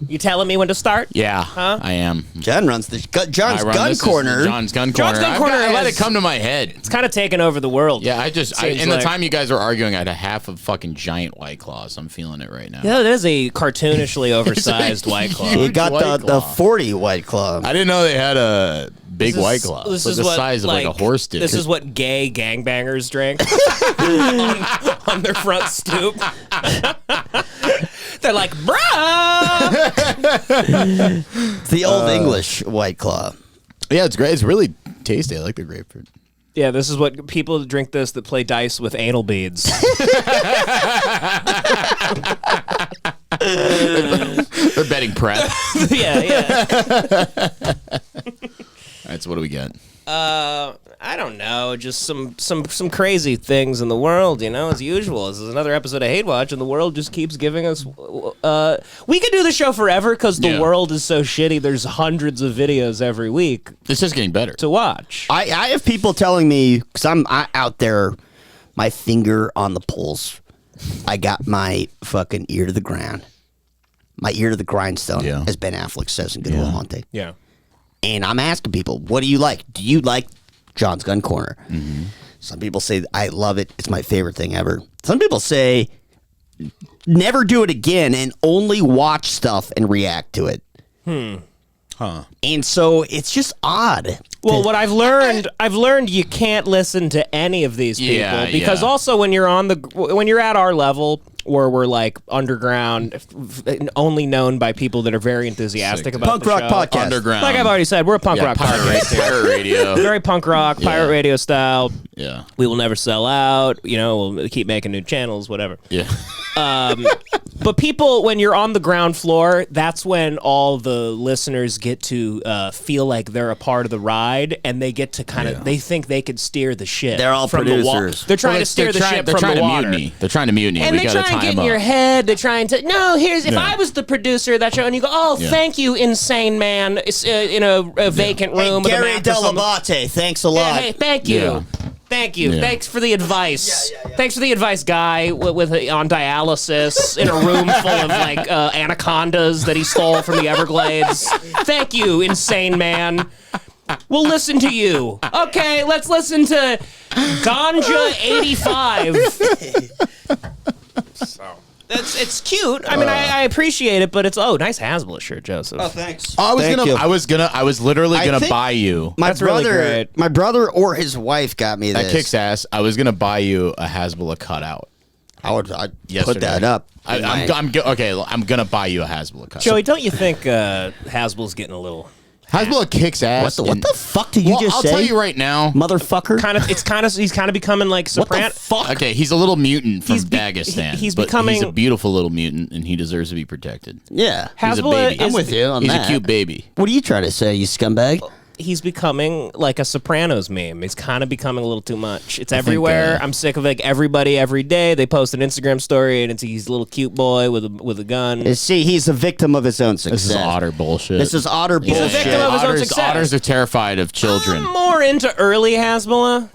You telling me when to start? Yeah, Huh? I am. John's gun corner. John's gun corner. John's gun corner. I let it come to my head. It's kind of taken over the world. Yeah, in the like. time you guys were arguing, I had a half of fucking giant White Claws. I'm feeling it right now. Yeah, it is a cartoonishly oversized White Claw. You got White the Claw. 40 White Claw. I didn't know they had a big White Claw. This Like is the what, size of like a horse dick. This is what gay gangbangers drink on their front stoop. They're like, bruh! It's the old English White Claw. Yeah, it's great. It's really tasty. I like the grapefruit. Yeah, this is what people drink this that play dice with anal beads. They're betting prep. yeah. All right, so what do we got? I don't know, just some crazy things in the world, as usual. This is another episode of Hate Watch, and the world just keeps giving us... we could do the show forever, because the world is so shitty, there's hundreds of videos every week It's just getting better. to watch. I have people telling me, because I'm out there, my finger on the pulse. I got my fucking ear to the ground. My ear to the grindstone, as Ben Affleck says in Good Will Hunting. Yeah. And I'm asking people, what do you like? Do you like John's Gun Corner? Mm-hmm. Some people say, I love it. It's my favorite thing ever. Some people say, never do it again and only watch stuff and react to it. Huh. And so it's just odd. Well, what I've learned you can't listen to any of these people because also when you're at our level where we're like underground, only known by people that are very enthusiastic about punk the rock show. podcast. Underground. Like I've already said, we're a punk rock podcast. Pirate radio. Very punk rock, pirate radio style. Yeah. We will never sell out. We'll keep making new channels, whatever. Yeah. But people, when you're on the ground floor, that's when all the listeners get to feel like they're a part of the ride, and they get to kind of, they think they could steer the ship. They're all from producers. They're trying to steer the ship from the water. They're trying to mutiny. And We they gotta try and tie get in 'em your up. head. They're trying to, if I was the producer of that show, and you go, thank you, insane man, it's, in a vacant room with a Gary mattress on the- Delabate, thanks a lot. Hey, thank you. Yeah. Thank you. Yeah. Thanks for the advice. Thanks for the advice, guy with on dialysis in a room full of like anacondas that he stole from the Everglades. Thank you, insane man. We'll listen to you. Okay, let's listen to Ganja 85. It's cute. I mean, I appreciate it, but it's nice Hasbulla shirt, Joseph. Oh, thanks. I was literally I gonna think buy you. My That's really brother, great. my brother or his wife got me this. That kicks ass. I was gonna buy you a Hasbulla cutout. I'd Yesterday. put that up. I'm gonna buy you a Hasbulla cutout. Joey, don't you think Hasbull's getting a little... Hasbulla kicks ass. What the fuck did you just I'll say? tell you right now. Motherfucker. He's kind of becoming like What the Soprano. fuck? Okay, he's a little mutant from He's be- Dagestan. he's but becoming- He's a beautiful little mutant, and he deserves to be protected. Yeah. He's a Hasbulla baby. I'm with you on He's that. a cute baby. What are you trying to say, you scumbag? He's becoming like a Sopranos meme. He's kind of becoming a little too much. It's everywhere. I'm sick of like everybody every day. They post an Instagram story and he's a little cute boy with a gun. See, he's a victim of his own success. This is otter bullshit. This is otter He's a bullshit. victim of his own success. Otters are terrified of children. I'm more into early Hasbulla.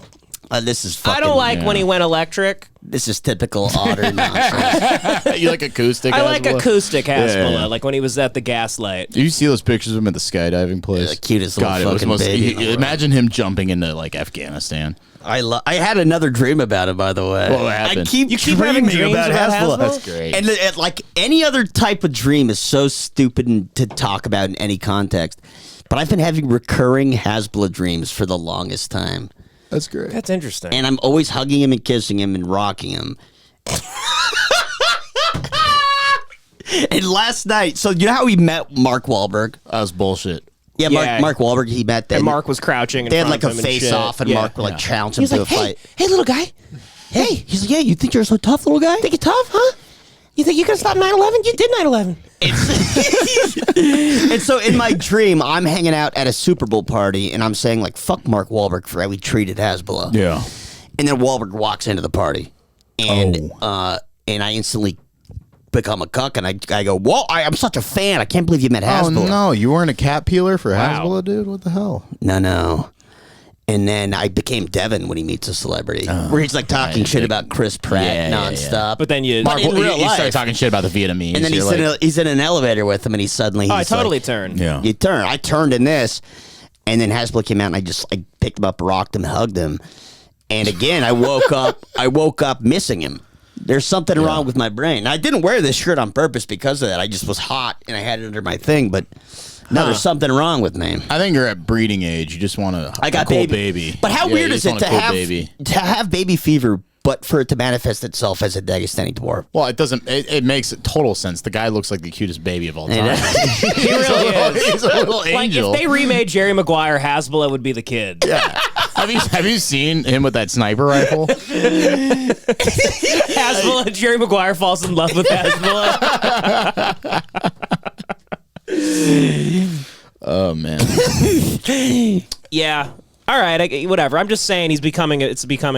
This is fucking... I don't like when he went electric. This is typical otter nonsense. You like acoustic? I like Hasbulla? acoustic Hasbulla, Yeah. like when he was at the Gaslight. Do you see those pictures of him at the skydiving place? The cutest little God, it was fucking baby in the world. Imagine him jumping into like Afghanistan. I had another dream about it, by the way. What happened? I keep You keep having dreaming dreams about Hasbulla? That's great. And like any other type of dream is so stupid to talk about in any context. But I've been having recurring Hasbulla dreams for the longest time. That's great. That's interesting. And I'm always hugging him and kissing him and rocking him. And last night, so you know how we met Mark Wahlberg? That was bullshit. Yeah, Yeah. Mark Wahlberg, he met them. and Mark was crouching. They had like a face-off, and Mark like challenged him He's to like, a fight. hey, little guy. Hey, he's like, yeah, you think you're so tough, little guy? Think you're tough, huh? You think you can stop 9/11? You did 9/11. And so in my dream, I'm hanging out at a Super Bowl party, and I'm saying like, fuck Mark Wahlberg for how he treated Hasbulla. Yeah. And then Wahlberg walks into the party, and I instantly become a cuck, and I go, whoa, I'm such a fan. I can't believe you met Hasbulla. Oh no, you weren't a cat peeler for Wow. Hasbulla, dude? What the hell? No. And then I became Devan when he meets a celebrity, where he's like talking shit about Chris Pratt nonstop. But then you, But in real you life, start talking shit about the Vietnamese, and then he's in an elevator with him, and he's suddenly. I He's totally like, turned. Yeah. You turn. I turned in this, and then Hasbulla came out, and I picked him up, rocked him, hugged him, and again I woke up. I woke up missing him. There's something wrong with my brain. I didn't wear this shirt on purpose because of that. I just was hot, and I had it under my thing, but. No, there's something wrong with me. I think you're at breeding age. You just want I got a cool baby. But how weird is it to have baby fever, but for it to manifest itself as a Dagestani dwarf? Well, it doesn't. It makes total sense. The guy looks like the cutest baby of all time. He really is. He's a little Like angel. if they remade Jerry Maguire, Hasbulla would be the kid. Yeah. Have you seen him with that sniper rifle? Hasbulla, Jerry Maguire falls in love with Hasbulla. Oh man. Yeah. All right. Whatever. I'm just saying it's becoming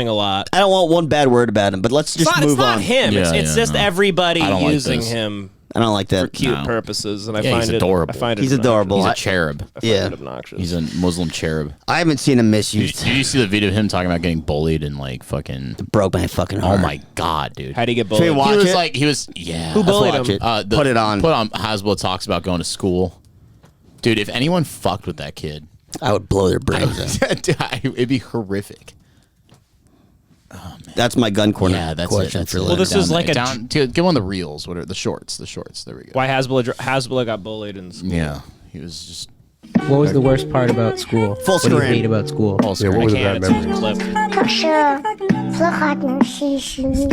a lot. I don't want one bad word about him, but let's just move it's not on. him. Yeah, it's just everybody I don't like using this. him I don't like that. for cute No. purposes, and I Yeah, find he's it adorable. I find it He's obnoxious. adorable. He's a I- cherub. I find Yeah. it obnoxious. He's a Muslim cherub. I haven't seen him Did misused. you see the video of him talking about getting bullied and like fucking? Broke my fucking heart. Oh my god, dude. How do you get Should we bullied? watch He was it? like, yeah. Who bullied Watch him? it. Put it on. Put on. Hasbulla talks about going to school. Dude, if anyone fucked with that kid, I would blow their brains out. it'd be horrific. That's my gun corner Yeah, that's question it. That's for it. later. Well, this is Down like there. a- down. Get one of the reels. What are the shorts? The shorts. There we go. Why Hasbulla got bullied in school? Yeah, he was just. What was the worst part about school? Full What do you screen. hate about school? All Yeah, what was I a can't. bad It's memory? a clip. 可是不可能是实力。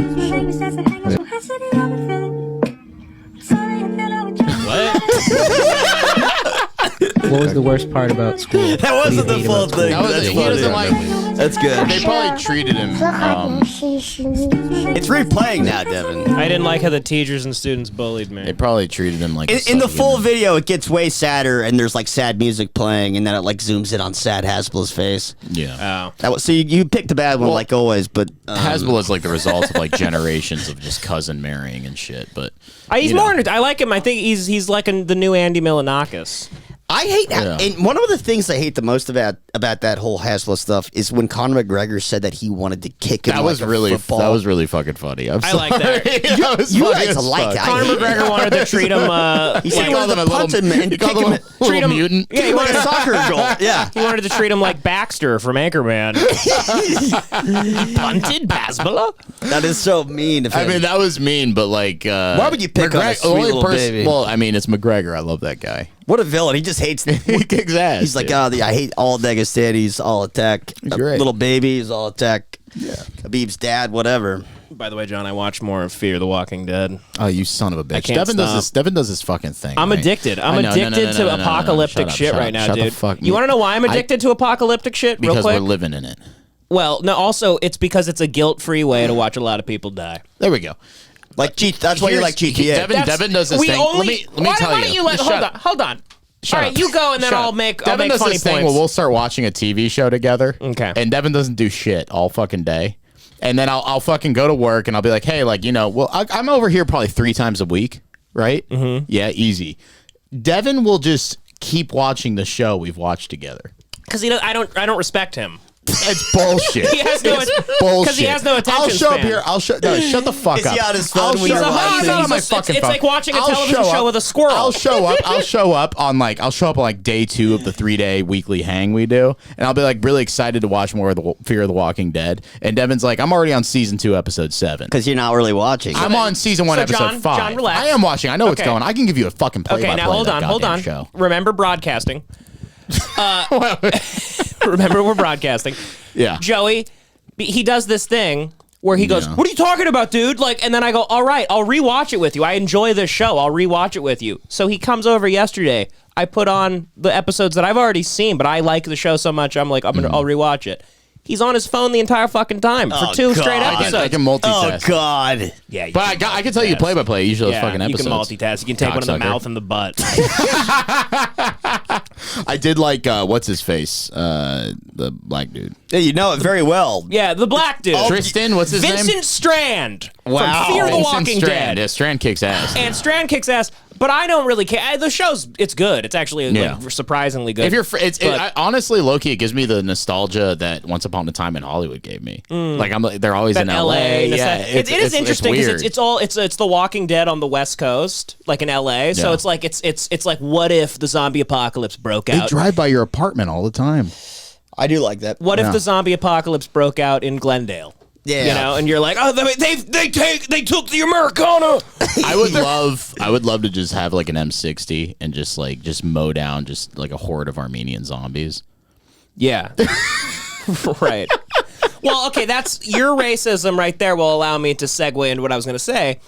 What was the worst part about school? That What do you wasn't the hate full about school? thing. That was That's he funny. doesn't like. That's good. They probably treated him. 不可能是实力。 It's replaying now, Devin. I didn't like how the teachers and students bullied me. They probably treated him like. In the full video, it gets way sadder, and there's like sad music playing, and then it like zooms in on sad Hasbulla's face. Yeah. Oh. That was, so you picked a bad one, like always, but Hasbulla is like the result of like generations of just cousin marrying and shit. But He's you know. more. I like him. I think he's like the new Andy Milonakis. I hate. Yeah. And one of the things I hate the most about that whole Hasbulla stuff is when Conor McGregor said that he wanted to kick him. That was like a really football. that was really fucking funny. I like that. That was You funny guys as like fuck. it. I Conor hate McGregor it. wanted to treat him. He said he called wanted him to a punch little- him and he called kick him him. a little mutant. Yeah, he Like a wanted, soccer goal. Yeah. he wanted to treat him like Baxter from Anchorman. Punted Hasbulla. That is so mean. Of him. I mean, that was mean, but like, why would you pick on a sweet little baby? Well, I mean, it's McGregor. I love that guy. What a villain. He just hates. He kicks ass. He's like, dude. I hate all Dagestanis, all attack. great. Little babies, all attack. Yeah. Khabib's dad, whatever. By the way, John, I watch more of Fear the Walking Dead. Oh, you son of a bitch! can't Devin does stop. this. Devin does this fucking thing. I'm right? addicted. I I'm know, addicted to apocalyptic shit right now, Shut dude. the fuck. You want to know why I'm I- addicted to apocalyptic shit? Real Because quick. we're living in it. Well, no. Also, it's because it's a guilt-free way to watch a lot of people die. There we go. Like that's why you like GTA. Devin does this we thing. Only, let me tell why you. don't you let? Shut Hold on. Shut All right, up. you go, and then Shut I'll up. make Devin does funny this thing points. where we'll start watching a TV show together. Okay. And Devin doesn't do shit all fucking day. And then I'll fucking go to work and I'll be like, hey, like, you know, well, I'm over here probably 3 times a week, right? Mm-hmm. Yeah, easy. Devin will just keep watching the show we've watched together. Because I don't respect him. It's bullshit. He has no It's bullshit. 'cause he has no attention I'll show up span. here. No, shut the fuck Is up. he on his phone I'll when show you're up. watching? I'm not on my It's- fucking it's phone. like watching a I'll television show show up. with a squirrel. I'll show up on like day 2 of the 3-day weekly hang we do, and I'll be like really excited to watch more of the Fear of the Walking Dead. And Devin's like, I'm already on season 2, episode 7. Because you're not really watching. I'm on season 1, So, episode John, 5. John, relax. I am watching. I know what's Okay. going. I can give you a fucking play. Okay, now hold on. Show. Remember broadcasting. Remember we're broadcasting. Yeah. Joey, he does this thing where he goes, Yeah. "What are you talking about, dude?" Like, and then I go, "All right, I'll rewatch it with you. I enjoy this show. I'll rewatch it with you." So he comes over yesterday. I put on the episodes that I've already seen, but I like the show so much. I'm like, I'll rewatch it. He's on his phone the entire fucking time for 2 straight God. episodes. I can multitask. Oh God. Yeah, But I can tell you play by play each of those fucking you episodes. can multitask. You can take one in the Cocksucker. mouth and the butt. I did like what's his face, the black dude, Yeah, you know it very well. Yeah, the black dude. Tristan. What's his Vincent name? Strand Wow. from Fear the Vincent Walking Strand. Dead. Yeah, Strand kicks ass. And Strand kicks ass, But I don't really care. The show's it's good. It's actually like, surprisingly good. If you're, honestly, low-key, it gives me the nostalgia that Once Upon a Time in Hollywood gave me. Like they're always in L.A. Yeah, it is interesting because it's The Walking Dead on the West Coast, like in L.A. So it's like it's like what if the zombie apocalypse broke out? They drive by your apartment all the time. I do like that. What if the zombie apocalypse broke out in Glendale? Yeah, and you're like, oh, they took the Americana. I would love to just have like an M60 and just mow down just like a horde of Armenian zombies. Yeah, right. Well, okay, that's your racism right there. Will allow me to segue into what I was going to say.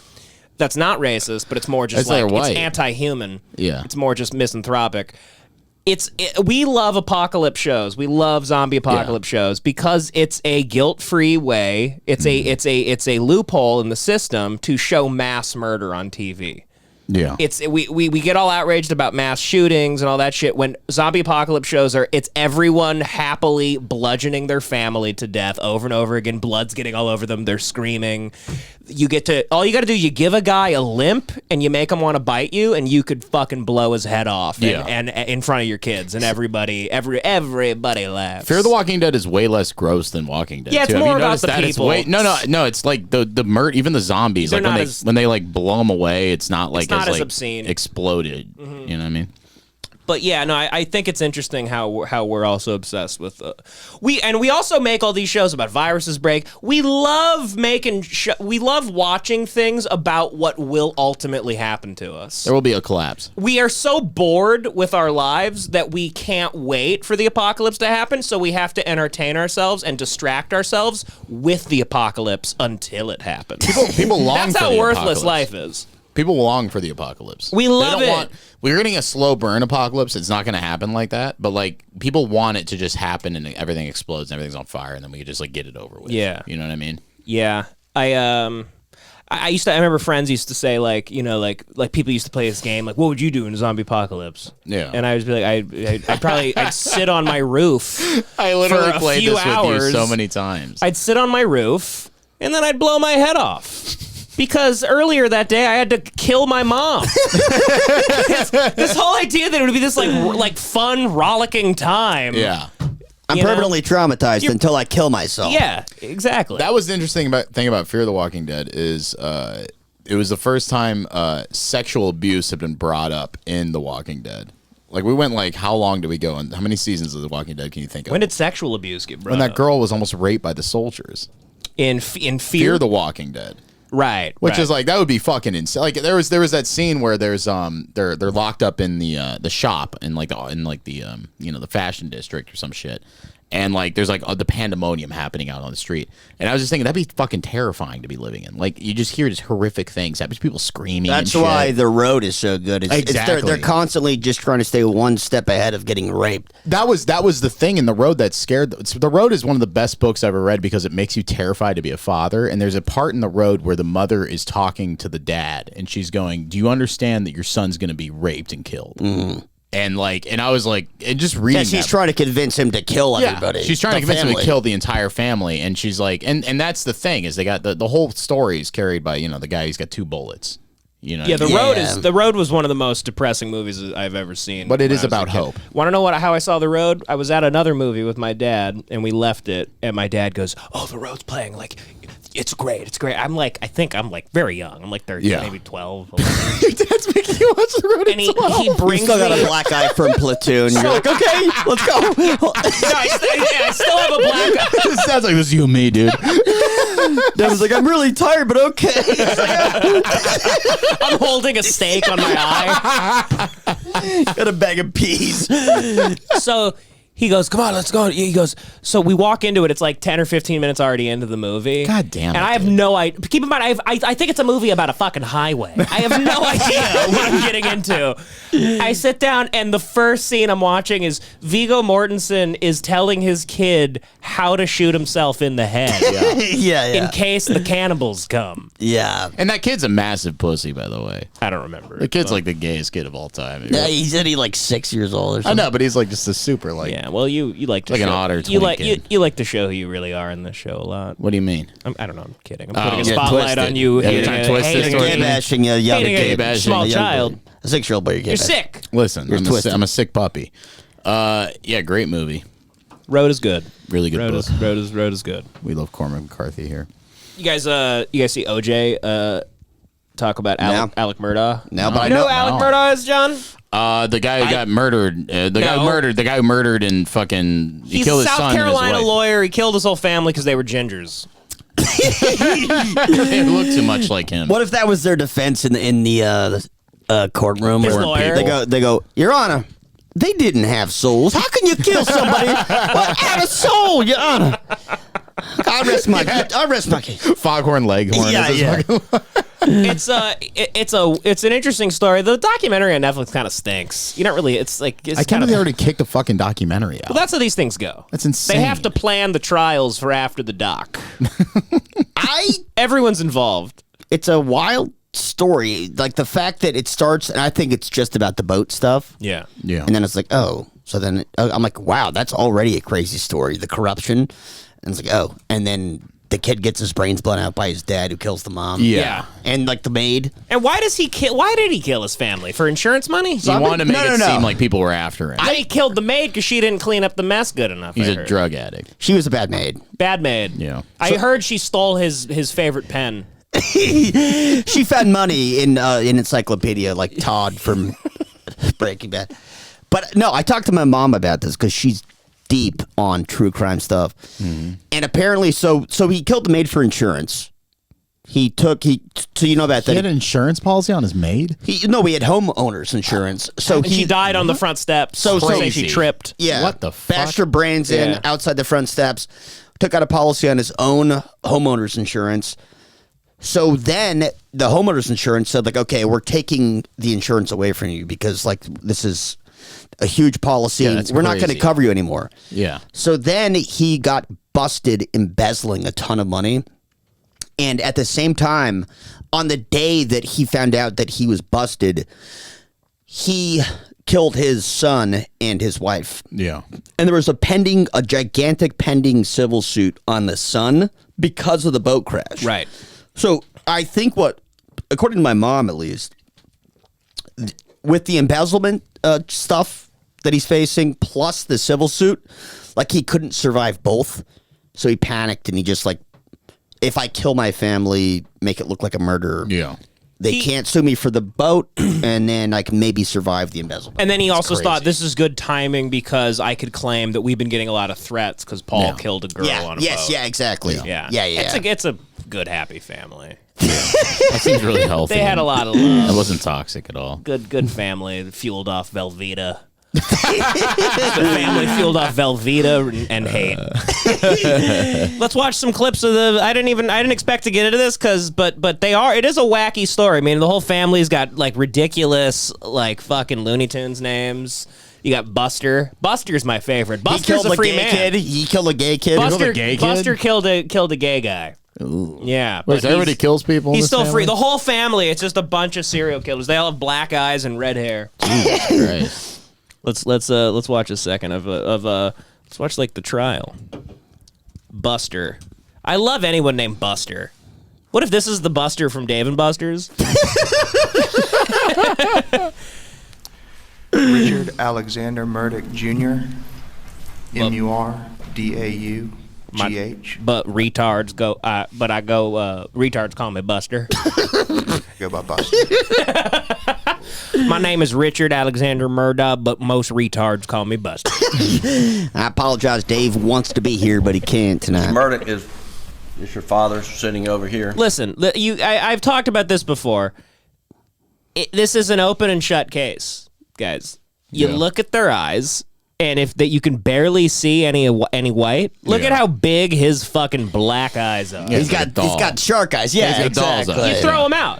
That's not racist, but it's more just it's anti-human. Yeah, it's more just misanthropic. We love apocalypse shows. We love zombie apocalypse shows because it's a guilt-free way. It's a loophole in the system to show mass murder on TV. Yeah, we get all outraged about mass shootings and all that shit when zombie apocalypse shows it's everyone happily bludgeoning their family to death over and over again. Blood's getting all over them. They're screaming. All you got to do, you give a guy a limp and you make him want to bite you, and you could fucking blow his head off and in front of your kids, and everybody laughs. Fear the Walking Dead is way less gross than Walking Dead. Yeah, it's more about the people. No, it's like the murder, even the zombies. Like when they like blow them away, it's not like not as like obscene. Exploded. You know what I mean? But yeah, no, I think it's interesting how we're also obsessed with we also make all these shows about viruses break. We love we love watching things about what will ultimately happen to us. There will be a collapse. We are so bored with our lives that we can't wait for the apocalypse to happen, so we have to entertain ourselves and distract ourselves with the apocalypse until it happens. People long That's for how the worthless apocalypse. life is. People long for the apocalypse. We love it. We're getting a slow burn apocalypse. It's not going to happen like that. But like people want it to just happen and everything explodes and everything's on fire and then we can just like get it over with. Yeah, you know what I mean? Yeah, I remember friends used to say like people used to play this game like, what would you do in a zombie apocalypse? Yeah, and I was like, I'd sit on my roof. I literally for played few this hours. with you so many times. I'd sit on my roof and then I'd blow my head off. Because earlier that day I had to kill my mom. This whole idea that it would be this like fun, rollicking time. Yeah. I'm permanently traumatized until I kill myself. Yeah, exactly. That was the interesting thing about Fear the Walking Dead is it was the first time sexual abuse had been brought up in The Walking Dead. Like we went like, how long did we go and how many seasons of The Walking Dead can you think of? When did sexual abuse get brought up? When that up? girl was almost raped by the soldiers. In Fear the Walking Dead. Right, which is like that would be fucking insane. Like there was that scene where there's they're locked up in the shop in the fashion district or some shit, and like there's like the pandemonium happening out on the street. And I was just thinking that'd be fucking terrifying to be living in. Like you just hear just horrific things. Happens, people screaming. That's and why shit. The Road is so good. Exactly. They're constantly just trying to stay one step ahead of getting raped. That was the thing in The Road that scared. The Road is one of the best books I've ever read because it makes you terrified to be a father. And there's a part in The Road where the mother is talking to the dad and she's going, "Do you understand that your son's going to be raped and killed?" Mm-hmm. And I was like, and just reading. Yeah, she's trying to convince him to kill everybody. She's trying to convince him to kill the entire family, and she's like, and that's the thing is they got the whole story is carried by the guy who's got 2 bullets. Yeah, The Road was one of the most depressing movies I've ever seen. But it is about hope. Want to know how I saw The Road? I was at another movie with my dad, and we left it, and my dad goes, "Oh, The Road's playing like." It's great. It's great. I think I'm like very young. I'm like 13, maybe 12. Your dad's making you watch The Road. And he brings still got a black eye from Platoon. You're like, okay, let's go. No, I still have a black eye. This sounds like this is you and me, dude. Dad was like, I'm really tired, but okay. I'm holding a steak on my eye. Got a bag of peas. So he goes, "Come on, let's go." He goes, so we walk into it. It's like 10 or 15 minutes already into the movie. God damn it. And I have no idea. Keep in mind, I think it's a movie about a fucking highway. I have no idea what I'm getting into. I sit down, and the first scene I'm watching is Viggo Mortensen is telling his kid how to shoot himself in the head. Yeah. In case the cannibals come. Yeah. And that kid's a massive pussy, by the way. I don't remember. The kid's like the gayest kid of all time. Yeah, he said he's like 6 years old or something. I know, but he's like just a super like. Yeah, well, you like to like show, an otter. You like you like to show who you really are in this show a lot. What do you mean? I don't know. I'm kidding. I'm putting a spotlight on you. Yeah, you're trying to twist this Gay bashing a young hating a kid. small child. A 6-year-old boy. You're sick. Listen, twisted. I'm a sick puppy. Yeah, great movie. Road is good. Really good book. Road is good. We love Cormac McCarthy here. You guys see OJ talk about Alec Murdaugh? No, but I you know know who Alec Murdaugh is, John? The guy who got murdered. The guy who murdered and fucking he killed his son. He's a South Carolina lawyer. He killed his whole family because they were gingers. They look too much like him. What if that was their defense in the courtroom? His lawyer? They go, Your Honor, they didn't have souls. How can you kill somebody without a soul, Your Honor? I rest my case. Foghorn Leghorn. Yeah. It's an interesting story. The documentary on Netflix kind of stinks. You don't really. It's like I can't believe they already kicked the fucking documentary out. Well, that's how these things go. That's insane. They have to plan the trials for after the doc. Everyone's involved. It's a wild story. Like the fact that it starts, and I think it's just about the boat stuff. Yeah. And then it's like, oh, so then I'm like, wow, that's already a crazy story. The corruption, and it's like, oh, and then the kid gets his brains blown out by his dad, who kills the mom. Yeah. And like the maid. And why did he kill his family? For insurance money? He wanted to make it seem like people were after him. He killed the maid because she didn't clean up the mess good enough. He's a drug addict. She was a bad maid. Bad maid. Yeah. I heard she stole his favorite pen. She found money in encyclopedia like Todd from Breaking Bad. But no, I talked to my mom about this because she's deep on true crime stuff. Mm-hmm. And apparently, so he killed the maid for insurance. So you know about that. He had an insurance policy on his maid? We had homeowners insurance. So she died on the front steps. So she tripped. Yeah. What the fuck? Bashed her brains in outside the front steps. Took out a policy on his own homeowners insurance. So then the homeowners insurance said, like, okay, we're taking the insurance away from you because, like, this is a huge policy. Yeah, we're not going to cover you anymore. Yeah. So then he got busted embezzling a ton of money. And at the same time, on the day that he found out that he was busted, he killed his son and his wife. Yeah. And there was a gigantic pending civil suit on the son because of the boat crash. Right. So I think according to my mom at least, with the embezzlement stuff that he's facing, plus the civil suit, like he couldn't survive both. So he panicked and he just like, if I kill my family, make it look like a murder. Yeah. They can't sue me for the boat, and then I can maybe survive the embezzlement. And then he also thought this is good timing because I could claim that we've been getting a lot of threats because Paul killed a girl on a boat. Yeah, exactly. Yeah. It's a good, happy family. That seems really healthy. They had a lot of love. It wasn't toxic at all. Good family, fueled off Velveeta. The family fueled off Velveeta and hate. Let's watch some clips of the. I didn't expect to get into this but it is a wacky story. I mean, the whole family's got like ridiculous like fucking Looney Tunes names. You got Buster. Buster's my favorite. Buster's a free man. Kid. He killed a gay kid. Buster killed a gay guy. Ooh. Yeah. Wait, so everybody kills people? He's still free. The whole family. It's just a bunch of serial killers. They all have black eyes and red hair. Right. Let's watch a second of let's watch like the trial. Buster. I love anyone named Buster. What if this is the Buster from Dave and Buster's? Richard Alexander Murdaugh Jr. Murdaugh. But retards go. Retards call me Buster. Go by Buster. My name is Richard Alexander Murdaugh, but most retards call me Buster. I apologize. Dave wants to be here, but he can't tonight. Murdaugh is your father sitting over here. Listen, I've talked about this before. This is an open and shut case, guys. You look at their eyes. And if that you can barely see any white, look at how big his fucking black eyes are. Yeah, he's got shark eyes. Yeah, exactly. You throw him out.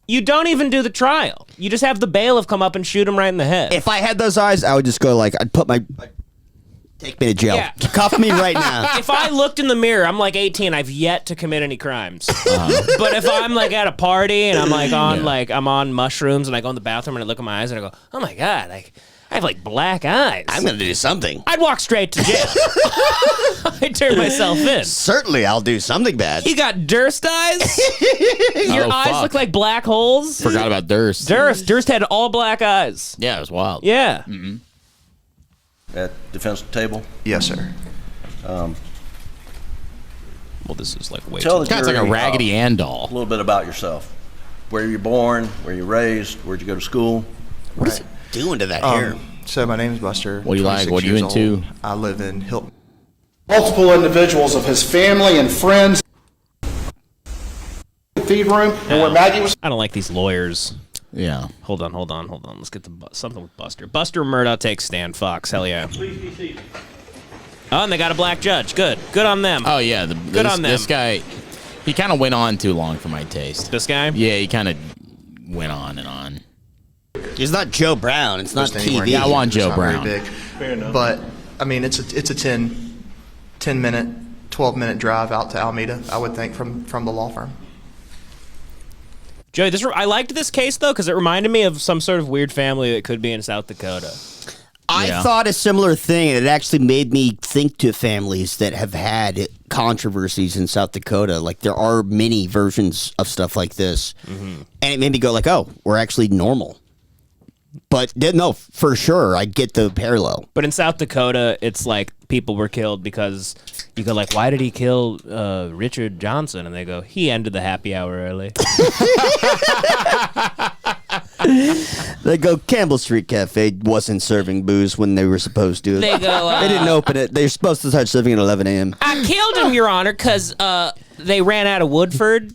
You don't even do the trial. You just have the bailiff come up and shoot him right in the head. If I had those eyes, I would just go like I'd put my Take me to jail. Yeah. Cuff me right now. If I looked in the mirror, I'm like 18. I've yet to commit any crimes. But if I'm like at a party and I'm like on I'm on mushrooms and I go in the bathroom and I look in my eyes and I go, oh my God, I have like black eyes. I'm going to do something. I'd walk straight to jail. I'd turn myself in. Certainly, I'll do something bad. You got Durst eyes? Your eyes look like black holes? Forgot about Durst. Durst had all black eyes. Yeah, it was wild. Yeah. At defense table. Yes, sir. Well, this is like way Tell too the It's like a jury, Raggedy Ann doll. a little bit about yourself. Where you're born, where you're raised, where'd you go to school? What is it doing to that hair? So my name is Buster. What do you like? 26 What are you years into? old. I live in Hilton. Multiple individuals of his family and friends feed room and where Maggie was. I don't like these lawyers. Yeah. Hold on. Let's get to something with Buster. Buster Murdaugh takes stand. Fox. Hell yeah. Oh, and they got a black judge. Good on them. Oh, yeah. Good on them. This guy, he kind of went on too long for my taste. This guy? Yeah, he kind of went on and on. It's not Joe Brown. It's not Anywhere TV. Yeah, I want It's Joe not very Brown. big. Fair enough. But I mean, it's a 10 minute, 12-minute drive out to Alameda. I would think from the law firm. Joey, I liked this case, though, because it reminded me of some sort of weird family that could be in South Dakota. I thought a similar thing, and it actually made me think to families that have had controversies in South Dakota. Like, there are many versions of stuff like this. And it made me go like, oh, we're actually normal. But no, for sure, I get the parallel. But in South Dakota, it's like people were killed because you go like, why did he kill Richard Johnson? And they go, he ended the happy hour early. They go, Campbell Street Cafe wasn't serving booze when they were supposed to. They go, they didn't open it. They're supposed to start serving at 11 a.m. I killed him, Your Honor, because they ran out of Woodford.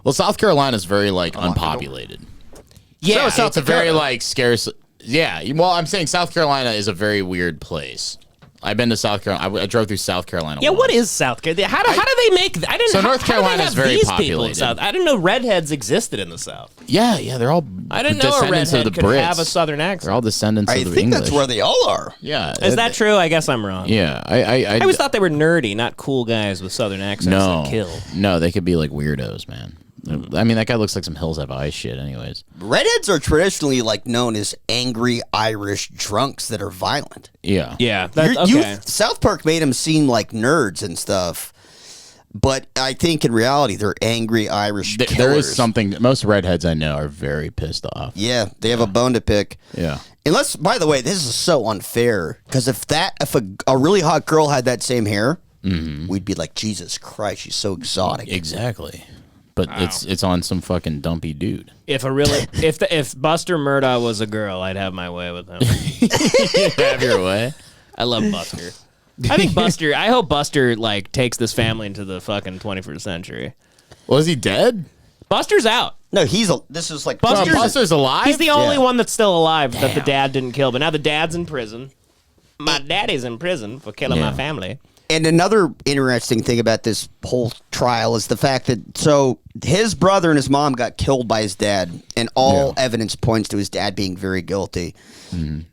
Well, South Carolina is very, like, unpopulated. Yeah, So it's a very, like, scarce... Yeah, well, I'm saying South Carolina is a very weird place. I've been to South Carolina. I drove through South Carolina. Yeah, once. what is South Carolina? How do they make? I didn't. So how- North how do they Carolina is have very these people in populated. South? I didn't know redheads existed in the South. Yeah, they're all I didn't know a descendants redhead of the could Brits. have a Southern accent. They're all descendants I of the think English. that's where they all are. Yeah. Is that true? I guess I'm wrong. Yeah. I always thought they were nerdy, not cool guys with Southern accents that kill. No, they could be like weirdos, man. I mean, that guy looks like some Hills Have Eyes shit anyways. Redheads are traditionally like known as angry Irish drunks that are violent. Yeah. Yeah. Okay. South Park made them seem like nerds and stuff, but I think in reality they're angry Irish killers. There is something. Most redheads I know are very pissed off. Yeah, they have a bone to pick. Yeah. Unless, by the way, this is so unfair because if a really hot girl had that same hair, we'd be like, Jesus Christ, she's so exotic. Exactly. But it's on some fucking dumpy dude. If Buster Murdaugh was a girl, I'd have my way with him. Have your way. I love Buster. I think Buster. I hope Buster like takes this family into the fucking 21st century. Was he dead? Buster's out. No, this is like Buster's alive. He's the only Yeah. one that's still alive that the dad didn't kill. But now the dad's in prison. My daddy's in prison for killing my family. And another interesting thing about this whole trial is the fact that his brother and his mom got killed by his dad, and all evidence points to his dad being very guilty.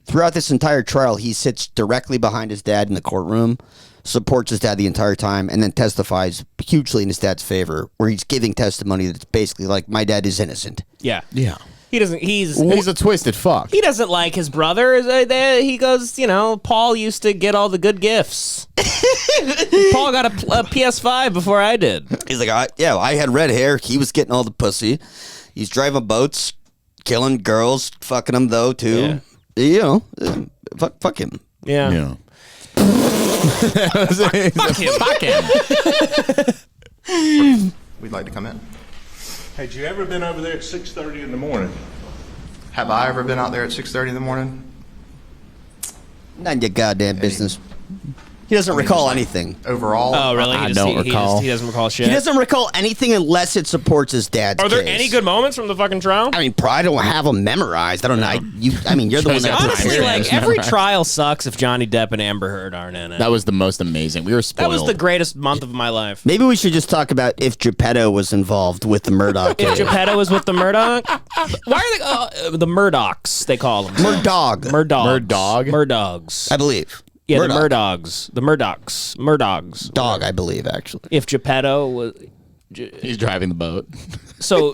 Throughout this entire trial, he sits directly behind his dad in the courtroom, supports his dad the entire time, and then testifies hugely in his dad's favor, where he's giving testimony that's basically like, my dad is innocent. Yeah. Yeah. He doesn't. He's a twisted fuck. He doesn't like his brother. He goes, Paul used to get all the good gifts. Paul got a PS5 before I did. He's like, I had red hair. He was getting all the pussy. He's driving boats, killing girls, fucking them though too. Yeah. Fuck him. Yeah. Yeah. Fuck him. We'd like to come in. Had you ever been over there at 6:30 in the morning? Have I ever been out there at 6:30 in the morning? None of your goddamn business. He doesn't recall anything. Overall. Oh, really? I don't recall. He doesn't recall shit. He doesn't recall anything unless it supports his dad's Are there case. any good moments from the fucking trial? I mean, probably don't have them memorized. I don't know. You're the one that Honestly, prepared. like every trial sucks if Johnny Depp and Amber Heard aren't in it. That was the most amazing. We were spoiled. That was the greatest month of my life. Maybe we should just talk about if Geppetto was involved with the Murdaugh case. If Geppetto was with the Murdaugh, why are they the Murdaughs? They call them Murdaugh. Murdaughs. I believe. Yeah, Murdaugh. the Murdaughs. Dog, I believe, actually. If Geppetto was, He's driving the boat. so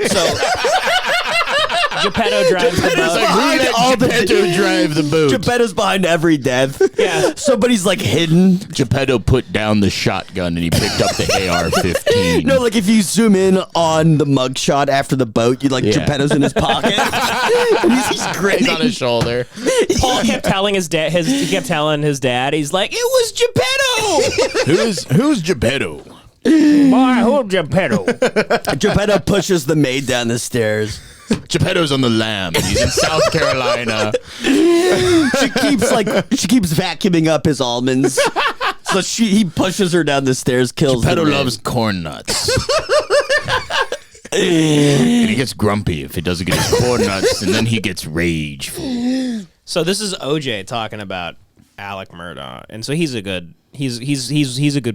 Geppetto drives the boat. Geppetto drive the boat. Geppetto's behind every death. Yeah. Somebody's like hidden. Geppetto put down the shotgun and he picked up the AR-15. No, like if you zoom in on the mugshot after the boat, you Geppetto's in his pocket. And he's grinning. He's on his shoulder. Paul kept telling his dad. He kept telling his dad. He's like, "It was Geppetto." Who's Geppetto? Boy, who's Geppetto? Geppetto pushes the maid down the stairs. Geppetto's on the lam. He's in South Carolina. She keeps vacuuming up his almonds. So he pushes her down the stairs, kills Geppetto the maid. loves corn nuts. And he gets grumpy if he doesn't get his corn nuts, and then he gets rageful. So this is OJ talking about Alec Murdaugh, and so he's a good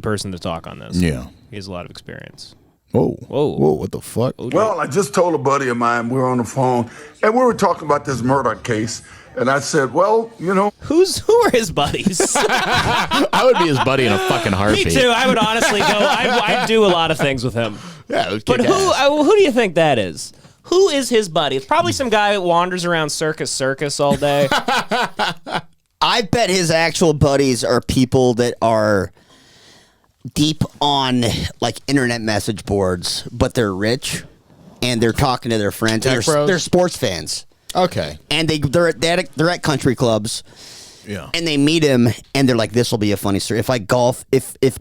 person to talk on this. Yeah. He has a lot of experience. Whoa. Whoa. What the fuck? Well, I just told a buddy of mine, we were on the phone, and we were talking about this murder case. And I said, well, who are his buddies? I would be his buddy in a fucking heartbeat. Me too. I would honestly go. I'd do a lot of things with him. Yeah, it would But kick ass. who do you think that is? Who is his buddy? It's probably some guy who wanders around Circus all day. I bet his actual buddies are people that are deep on like internet message boards, but they're rich and they're talking to their friends. Tech bros? They're sports fans. Okay. And they're at country clubs. Yeah. And they meet him and they're like, this will be a funny story. If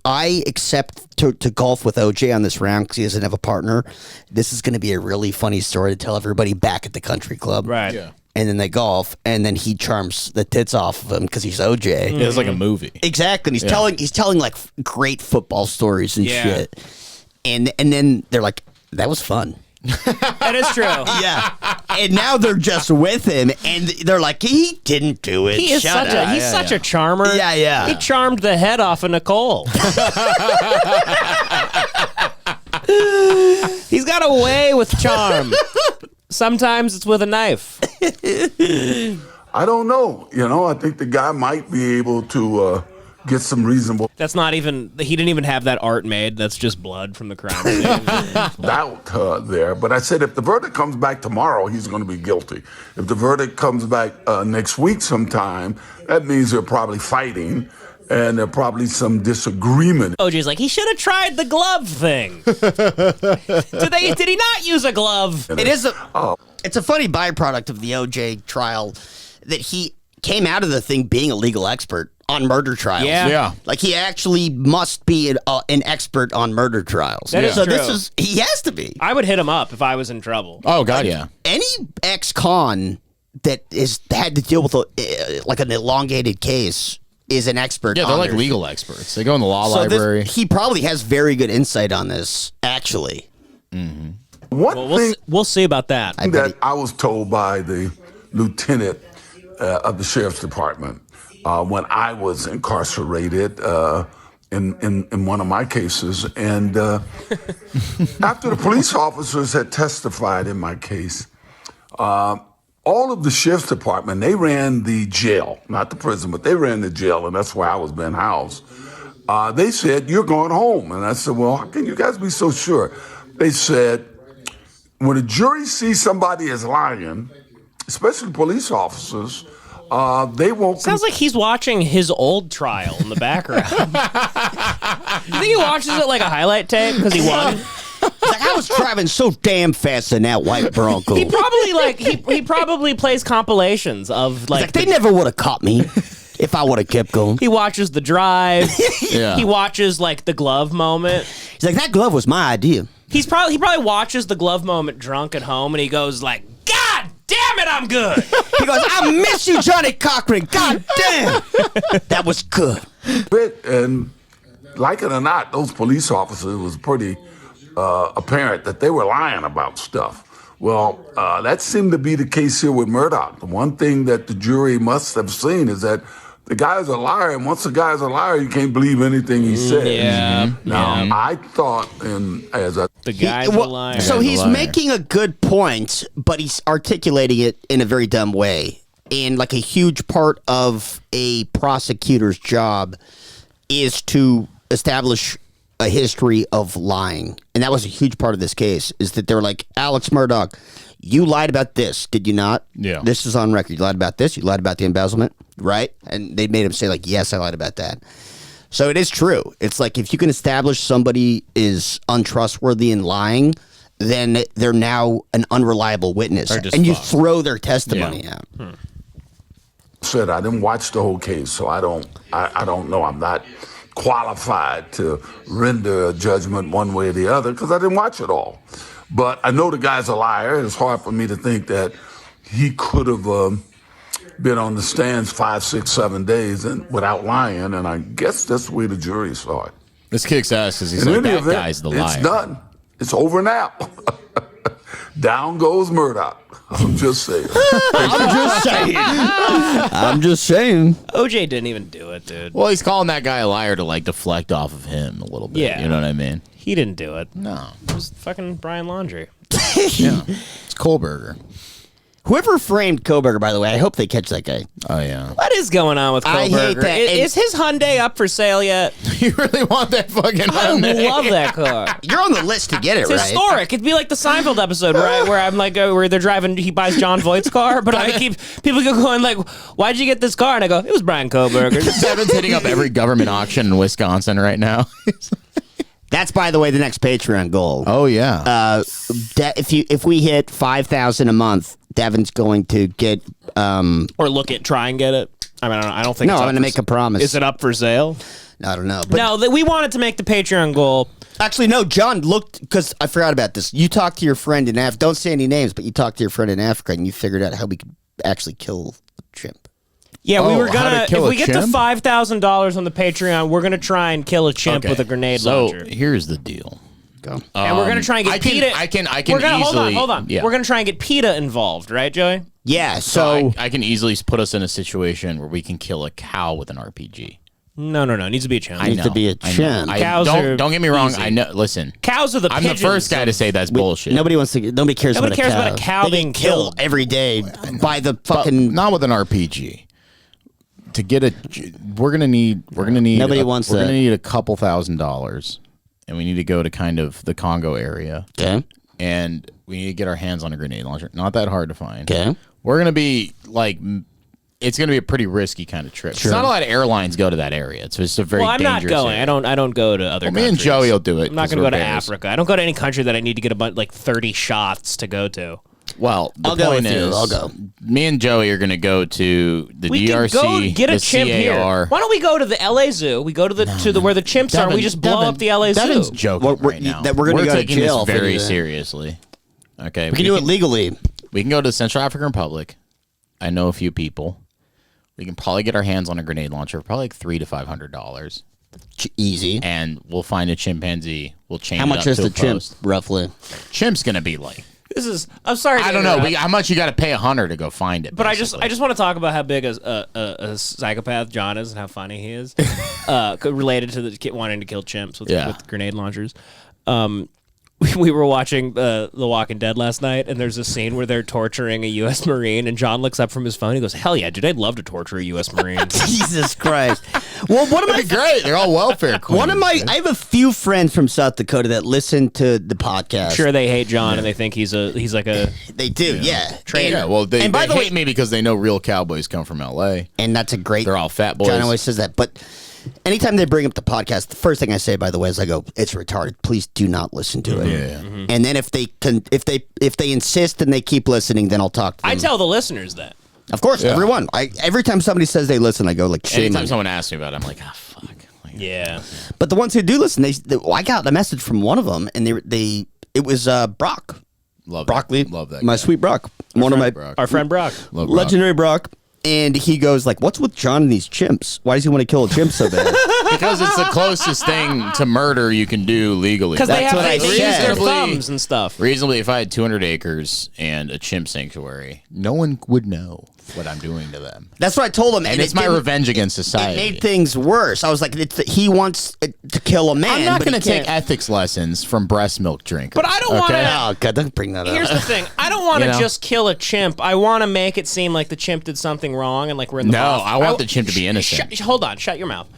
I accept to golf with OJ on this round because he doesn't have a partner, this is going to be a really funny story to tell everybody back at the country club. Right. Yeah. And then they golf, and then he charms the tits off of him because he's OJ. Yeah, it's like a movie. Exactly. And he's telling like great football stories and Yeah. shit. And then they're like, that was fun. That is true. Yeah. And now they're just with him, and they're like, he didn't do it. He is Shut up. he's such a charmer. Yeah, yeah. He charmed the head off of Nicole. He's got a way with charm. Sometimes it's with a knife. I don't know. I think the guy might be able to get some reasonable That's not even. He didn't even have that art made. That's just blood from the crime scene. doubt there. But I said if the verdict comes back tomorrow, he's going to be guilty. If the verdict comes back next week sometime, that means they're probably fighting. And there's probably some disagreement. OJ's like, he should have tried the glove thing. Did he not use a glove? It's a funny byproduct of the OJ trial that he came out of the thing being a legal expert on murder trials. Yeah. Like he actually must be an expert on murder trials. That is so true. He has to be. I would hit him up if I was in trouble. Oh, God, yeah. Any ex-con that had to deal with like an elongated case is an expert. Yeah, they're on like their- legal experts. They go in the law So library. he probably has very good insight on this, actually. We'll see about that. I was told by the lieutenant of the sheriff's department when I was incarcerated in one of my cases. And after the police officers had testified in my case, all of the sheriff's department, they ran the jail, not the prison, but they ran the jail, and that's where I was being housed. They said, you're going home. And I said, well, how can you guys be so sure? They said, when a jury sees somebody as lying, especially police officers, they won't... Sounds like he's watching his old trial in the background. You think he watches it like a highlight tape because he won? Like, I was driving so damn fast in that white Bronco. He probably he probably plays compilations of like they never would have caught me if I would have kept going. he watches the drive. Yeah. He watches like the glove moment. He's like, that glove was my idea. He probably watches the glove moment drunk at home and he goes like, God damn damn it, I'm good. He goes, I miss you, Johnny Cochran. God damn. That was good. And like it or not, those police officers, it was pretty apparent that they were lying about stuff. Well, that seemed to be the case here with Murdaugh. The one thing that the jury must have seen is that the guy's a liar, and once the guy's a liar, you can't believe anything he says. Yeah. Now, I thought, the guy's a liar. So he's making a good point, but he's articulating it in a very dumb way. And like a huge part of a prosecutor's job is to establish a history of lying. And that was a huge part of this case, is that they're like, Alex Murdaugh, you lied about this, did you not? Yeah. This is on record. You lied about this. You lied about the embezzlement, right? And they made him say like, yes, I lied about that. So it is true. It's like if you can establish somebody is untrustworthy in lying, then they're now an unreliable witness. And you throw their testimony out. said I didn't watch the whole case, so I don't know. I'm not qualified to render a judgment one way or the other because I didn't watch it all. But I know the guy's a liar. It's hard for me to think that he could have been on the stands 5, 6, 7 days and without lying, and I guess that's the way the jury saw it. This kicks ass because he's like, that guy's the liar. It's done. It's over now. Down goes Murdaugh. I'm just saying. I'm just saying. OJ didn't even do it, dude. Well, he's calling that guy a liar to like deflect off of him a little bit. Yeah. You know what I mean? He didn't do it. No. It was fucking Brian Laundrie. Yeah. It's Kohlberger. Whoever framed Kohlberger, by the way, I hope they catch that guy. Oh, yeah. What is going on with Kohlberger? I hate that. Is his Hyundai up for sale yet? You really want that fucking I love that car. You're on the list to get it, It's right? historic. It'd be like the Seinfeld episode, right? Where I'm like, where they're driving, he buys John Voight's car, but I keep, people go going like, why'd you get this car? And I go, it was Brian Kohlberger. Devan's hitting up every government auction in Wisconsin right now. That's, by the way, the next Patreon goal. Oh, yeah. If we hit 5,000 a month, Devan's going to get or try and get it. I mean, I don't think. No, it's I'm going to make a promise. Is it up for sale? I don't know. But No, we wanted to make the Patreon goal. actually, no. John looked because I forgot about this. You talked to your friend in Africa. Don't say any names, but you talked to your friend in Africa, and you figured out how we could actually kill a chimp. Yeah, we were how to gonna. kill If a we get to chimp? $5,000 on the Patreon, we're gonna try and kill a chimp with a grenade launcher. So here's the deal. Go. And we're gonna try and get PETA. I can we're gonna, easily. Hold on. Yeah. We're gonna try and get PETA involved, right, Joey? Yeah. So So I can easily put us in a situation where we can kill a cow with an RPG. No. It needs to be a chimp. I Needs to be a I know. chimp. Cows are don't get me wrong. easy. I know. Listen, Cows are the I'm the pigeons first guy to say that's bullshit. nobody cares. Nobody cares about a cow They being get killed every day by the fucking. not with an RPG. To get we're gonna need. Nobody wants We're that. gonna need a couple $1,000s, and we need to go to kind of the Congo area. Okay. And we need to get our hands on a grenade launcher. Not that hard to find. Okay. We're gonna be like. It's going to be a pretty risky kind of trip. Sure. Not a lot of airlines go to that area. It's just a very Well, I'm not dangerous going. area. I don't go to other Me and countries. Joey will do it. I'm not 'cause going to we're go to bears. Africa. I don't go to any country that I need to get like 30 shots to go to. Well, the I'll go point with you. is, I'll go. Me and Joey are going to go to the We DRC, can go get a the chimp CAR. here. Why don't we go to the LA Zoo? We go to the where the chimps are. And we just blow up the LA Devan's Zoo. joking We're- right now. that we're gonna go to taking jail this if we very do that. seriously. Okay, We can do it legally. We can go to the Central African Republic. I know a few people. We can probably get our hands on a grenade launcher for probably like $300 to $500, Easy. and we'll find a chimpanzee. We'll chain. How it much up is to the a chimp, post. roughly? Chimp's gonna be like, I'm sorry. to I don't know. interrupt, How much you got to pay $100 to go find it? But I basically. just want to talk about how big a psychopath John is and how funny he is, related to the wanting to kill chimps with grenade launchers. We were watching The Walking Dead last night, and there's a scene where they're torturing a U.S. Marine, and John looks up from his phone. He goes, "Hell yeah, dude! I'd love to torture a U.S. Marine." Jesus Christ. Well, one of my That'd be great. They're all welfare queens. I have a few friends from South Dakota that listen to the podcast. Sure, they hate John and they think he's like a. They do, yeah. Yeah, well, they by the hate way, me because they know real cowboys come from L.A. and that's a great. They're all fat boys. John always says that, but anytime they bring up the podcast, the first thing I say, by the way, is I go, "It's retarded. Please do not listen to it." Yeah. Mm-hmm. And then if they insist and they keep listening, then I'll talk to them. I tell the listeners that. Of course, everyone. Every time somebody says they listen, I go like, "Shame." Anytime on you." someone asks me about it, I'm like, fuck. Like, Yeah. But the ones who do listen, I got a message from one of them, and it was Brock. love Broccoli. Love that. My guy. sweet Brock. One of my Our friend Brock. Love Brock. legendary Brock. And he goes like, what's with John and these chimps? Why does he want to kill a chimp so bad? Because it's the closest thing to murder you can do legally. Because they what I use their said. thumbs and stuff. Reasonably, if I had 200 acres and a chimp sanctuary, no one would know what I'm doing to them. That's what I told him. And it's my revenge against society. It made things worse. I was like, he wants to kill a man. I'm not but he going to take can't. ethics lessons from breast milk drinkers. But I don't want to. Oh, God, don't bring that Here's up. the thing. I don't want to You know? just kill a chimp. I want to make it seem like the chimp did something wrong and like we're in the No, off. I want the chimp to be innocent. Hold on. Shut your mouth.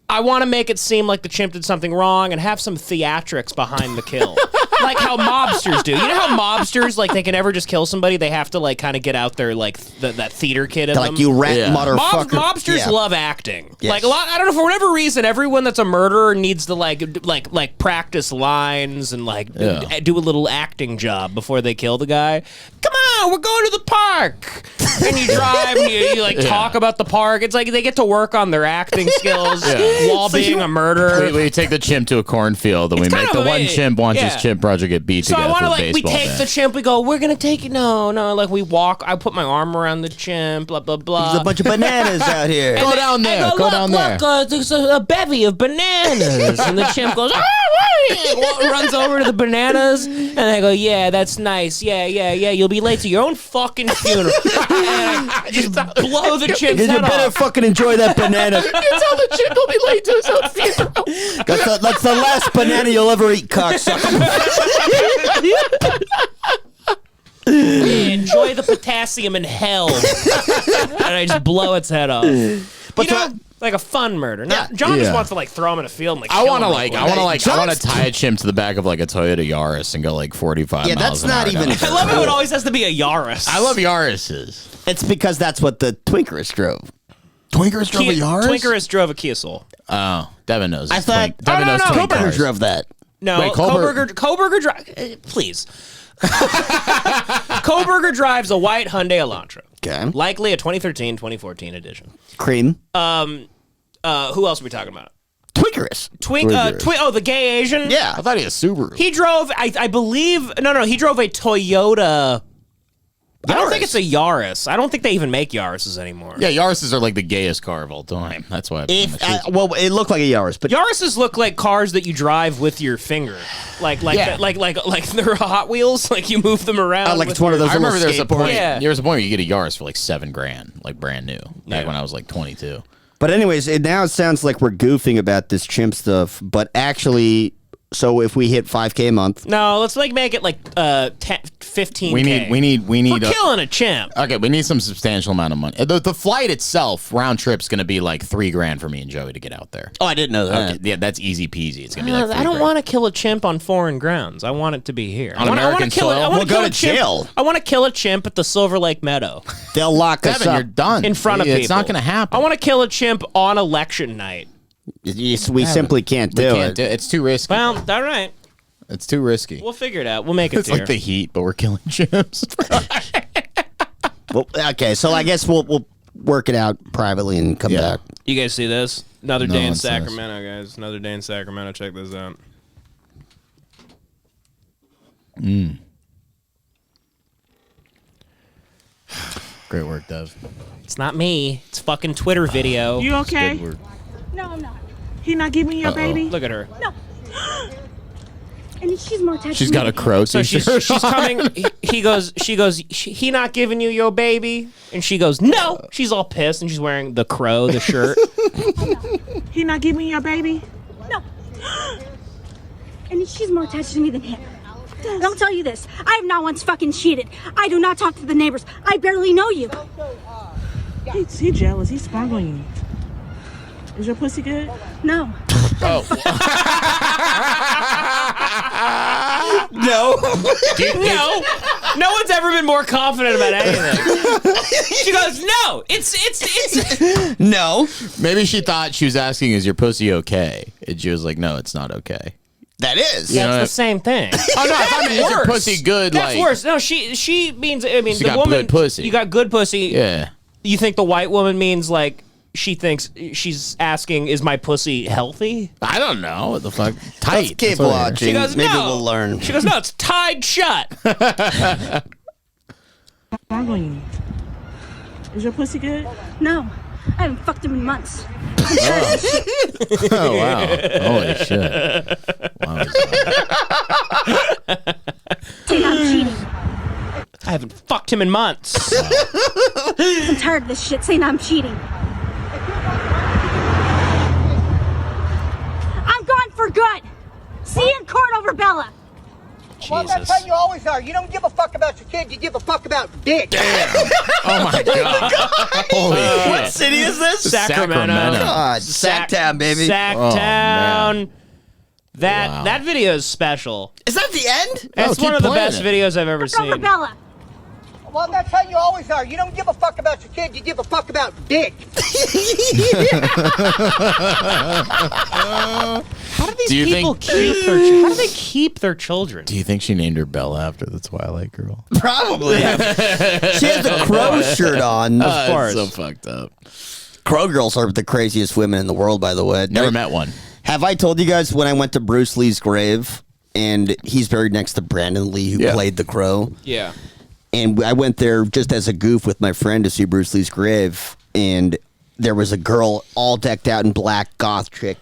I want to make it seem like the chimp did something wrong and have some theatrics behind the kill. Like how mobsters do. You know how mobsters, like, they can never just kill somebody? They have to, like, kind of get out their, like, that theater kid in them. Like, you rat motherfucker. Mobsters love acting. Yes. Like, a lot, I don't know, for whatever reason, everyone that's a murderer needs to, like practice lines and, like, do a little acting job before they kill the guy. Come on, we're going to the park. And you drive and you like, talk about the park. It's like they get to work on their acting skills while being a murderer. We take the chimp to a cornfield and we make the one chimp wants his chimp project get beat so to I death want to, with a like, we baseball take bat. the chimp, we go, we're going to take it. No, like, we walk. I put my arm around the chimp, blah, blah, blah. There's a bunch of bananas out here. Go down there. Go down there. Look, there's a bevy of bananas. And the chimp goes, runs over to the bananas. And I go, yeah, that's nice. Yeah. You'll be late to your own fucking funeral. And I just blow the chimp's You head better off. fucking enjoy that banana. You tell the chimp he'll be late to his own funeral. That's the last banana you'll ever eat, cocksucker. Enjoy the potassium in hell. And I just blow its head off. But like a fun murder. John just wants to, like, throw him in a field and, like, I want to to tie a chimp to the back of like a Toyota Yaris and go like 45 Yeah, miles that's an not hour even- down the I love how road. it always has to be a Yaris. I love Yarises. It's because that's what the Twinkerist drove. Twinker's drove a Yaris? Twinkerist drove a Kia Soul. Oh, Devin knows. I thought Devin knows twin Koberger cars. drove that. No, Wait, Koberger drive. Please. Koberger drives a white Hyundai Elantra. Okay. Likely a 2013-2014 edition. Cream. Who else are we talking about? Twinkerist. The gay Asian? Yeah. I thought he had a Subaru. He drove, I believe, he drove a Toyota. I don't think it's a Yaris. I don't think they even make Yarises anymore. Yeah, Yarises are like the gayest car of all time. That's why. Well, it looked like a Yaris, but Yarises look like cars that you drive with your finger, like they're Hot Wheels. Like you move them around. like it's one of those. I remember little there's a point. Yeah. There's a point where you get a Yaris for like $7,000, like brand new. Back when I was like 22. But anyways, now it sounds like we're goofing about this chimp stuff, but actually, so if we hit 5K a month, No, let's make it like 15K. We need. We're killing a chimp. Okay, we need some substantial amount of money. The flight itself, round trip's going to be like $3,000 for me and Joey to get out there. oh, I didn't know that. Okay, yeah, that's easy peasy. It's going to be like I don't $3,000. want to kill a chimp on foreign grounds. I want it to be here. On American soil? We'll go to jail. I want to kill a chimp at the Silver Lake Meadow They'll lock us Devin, up. you're done. in front of people. It's not going to happen. I want to kill a chimp on election night. We simply can't do it. It's too risky. Well, all right. It's too risky. We'll figure it out. We'll make it It's here. like the heat, but we're killing chimps. Well, okay, so I guess we'll work it out privately and come back. You guys see this? Another day in Nonsense. Sacramento, guys. Another day in Sacramento. Check this out. Great work, Dev. It's not me. It's fucking Twitter video. You okay? Good work. No, I'm not. He not giving you your baby? Look at her. No. And she's more attached She's to got me a crow So t-shirt. she's coming. She goes. He not giving you your baby, and she goes, no. She's all pissed, and she's wearing the crow, the shirt. He not giving you your baby? No. And she's more attached to me than him. And I'll tell you this. I have not once fucking cheated. I do not talk to the neighbors. I barely know you. He jealous. He's sprung on you. Is your pussy good? No. No. No one's ever been more confident about anything. She goes, no. It's. No. Maybe she thought she was asking, is your pussy okay? And she was like, no, it's not okay. That is. That's the same thing. Oh, no, I thought is your pussy good? That's like, worse. No, she means. I mean, She the got woman. good pussy. You got good pussy. Yeah. You think the white woman means like she thinks she's asking, is my pussy healthy? I don't know. What the fuck? Tight. Let's keep That's what it is. watching. She goes, Maybe no. we'll learn. She goes, no, it's tied shut. Sprung on you. Is your pussy good? No, I haven't fucked him in months. Oh, wow. Holy shit. Wow. Say I'm cheating. I haven't fucked him in months. I'm tired of this shit saying I'm cheating. I'm gone for good. See you in court over Bella. Well, that's how you always are. You don't give a fuck about your kid. You give a fuck about dick. Damn. Oh, my God. Holy shit. What city is this? Sacramento. God, Sacktown, baby. Sacktown. Oh, that video is special. Is that the end? It's one of the best videos I've ever seen. Over Bella. Well, that's how you always are. You don't give a fuck about your kid. You give a fuck about dick. How do these people how do they keep their children? Do you think she named her Bella after the Twilight Girl? Probably. She has the crow shirt on. Of course. So fucked up. Crow girls are the craziest women in the world, by the way. Never met one. Have I told you guys when I went to Bruce Lee's grave, and he's buried next to Brandon Lee, who played the Crow? Yeah. And I went there just as a goof with my friend to see Bruce Lee's grave, and there was a girl all decked out in black, goth chick,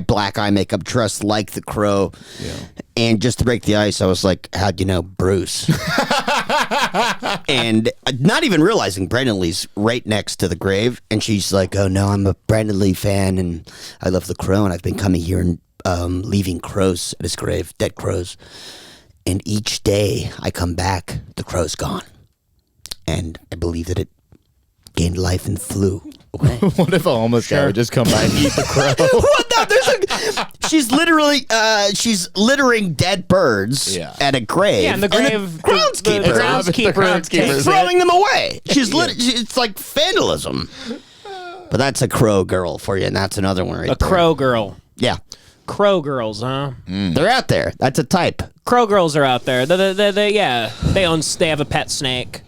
black eye makeup, dressed like the Crow. Yeah. And just to break the ice, I was like, how'd you know Bruce? And not even realizing Brandon Lee's right next to the grave, and she's like, oh no, I'm a Brandon Lee fan, and I love the Crow, and I've been coming here and leaving crows at his grave, dead crows. And each day I come back, the crow's gone. And I believe that it gained life and flew away. What if a homeless guy would just come by and eat the crow? What? No, she's literally, she's littering dead birds at a grave. Yeah, and the grave, the groundskeeper is throwing them away. It's like vandalism. But that's a crow girl for you, and that's another one right there. A crow girl. Yeah. Crow girls, huh? They're out there. That's a type. Crow girls are out there. They have a pet snake.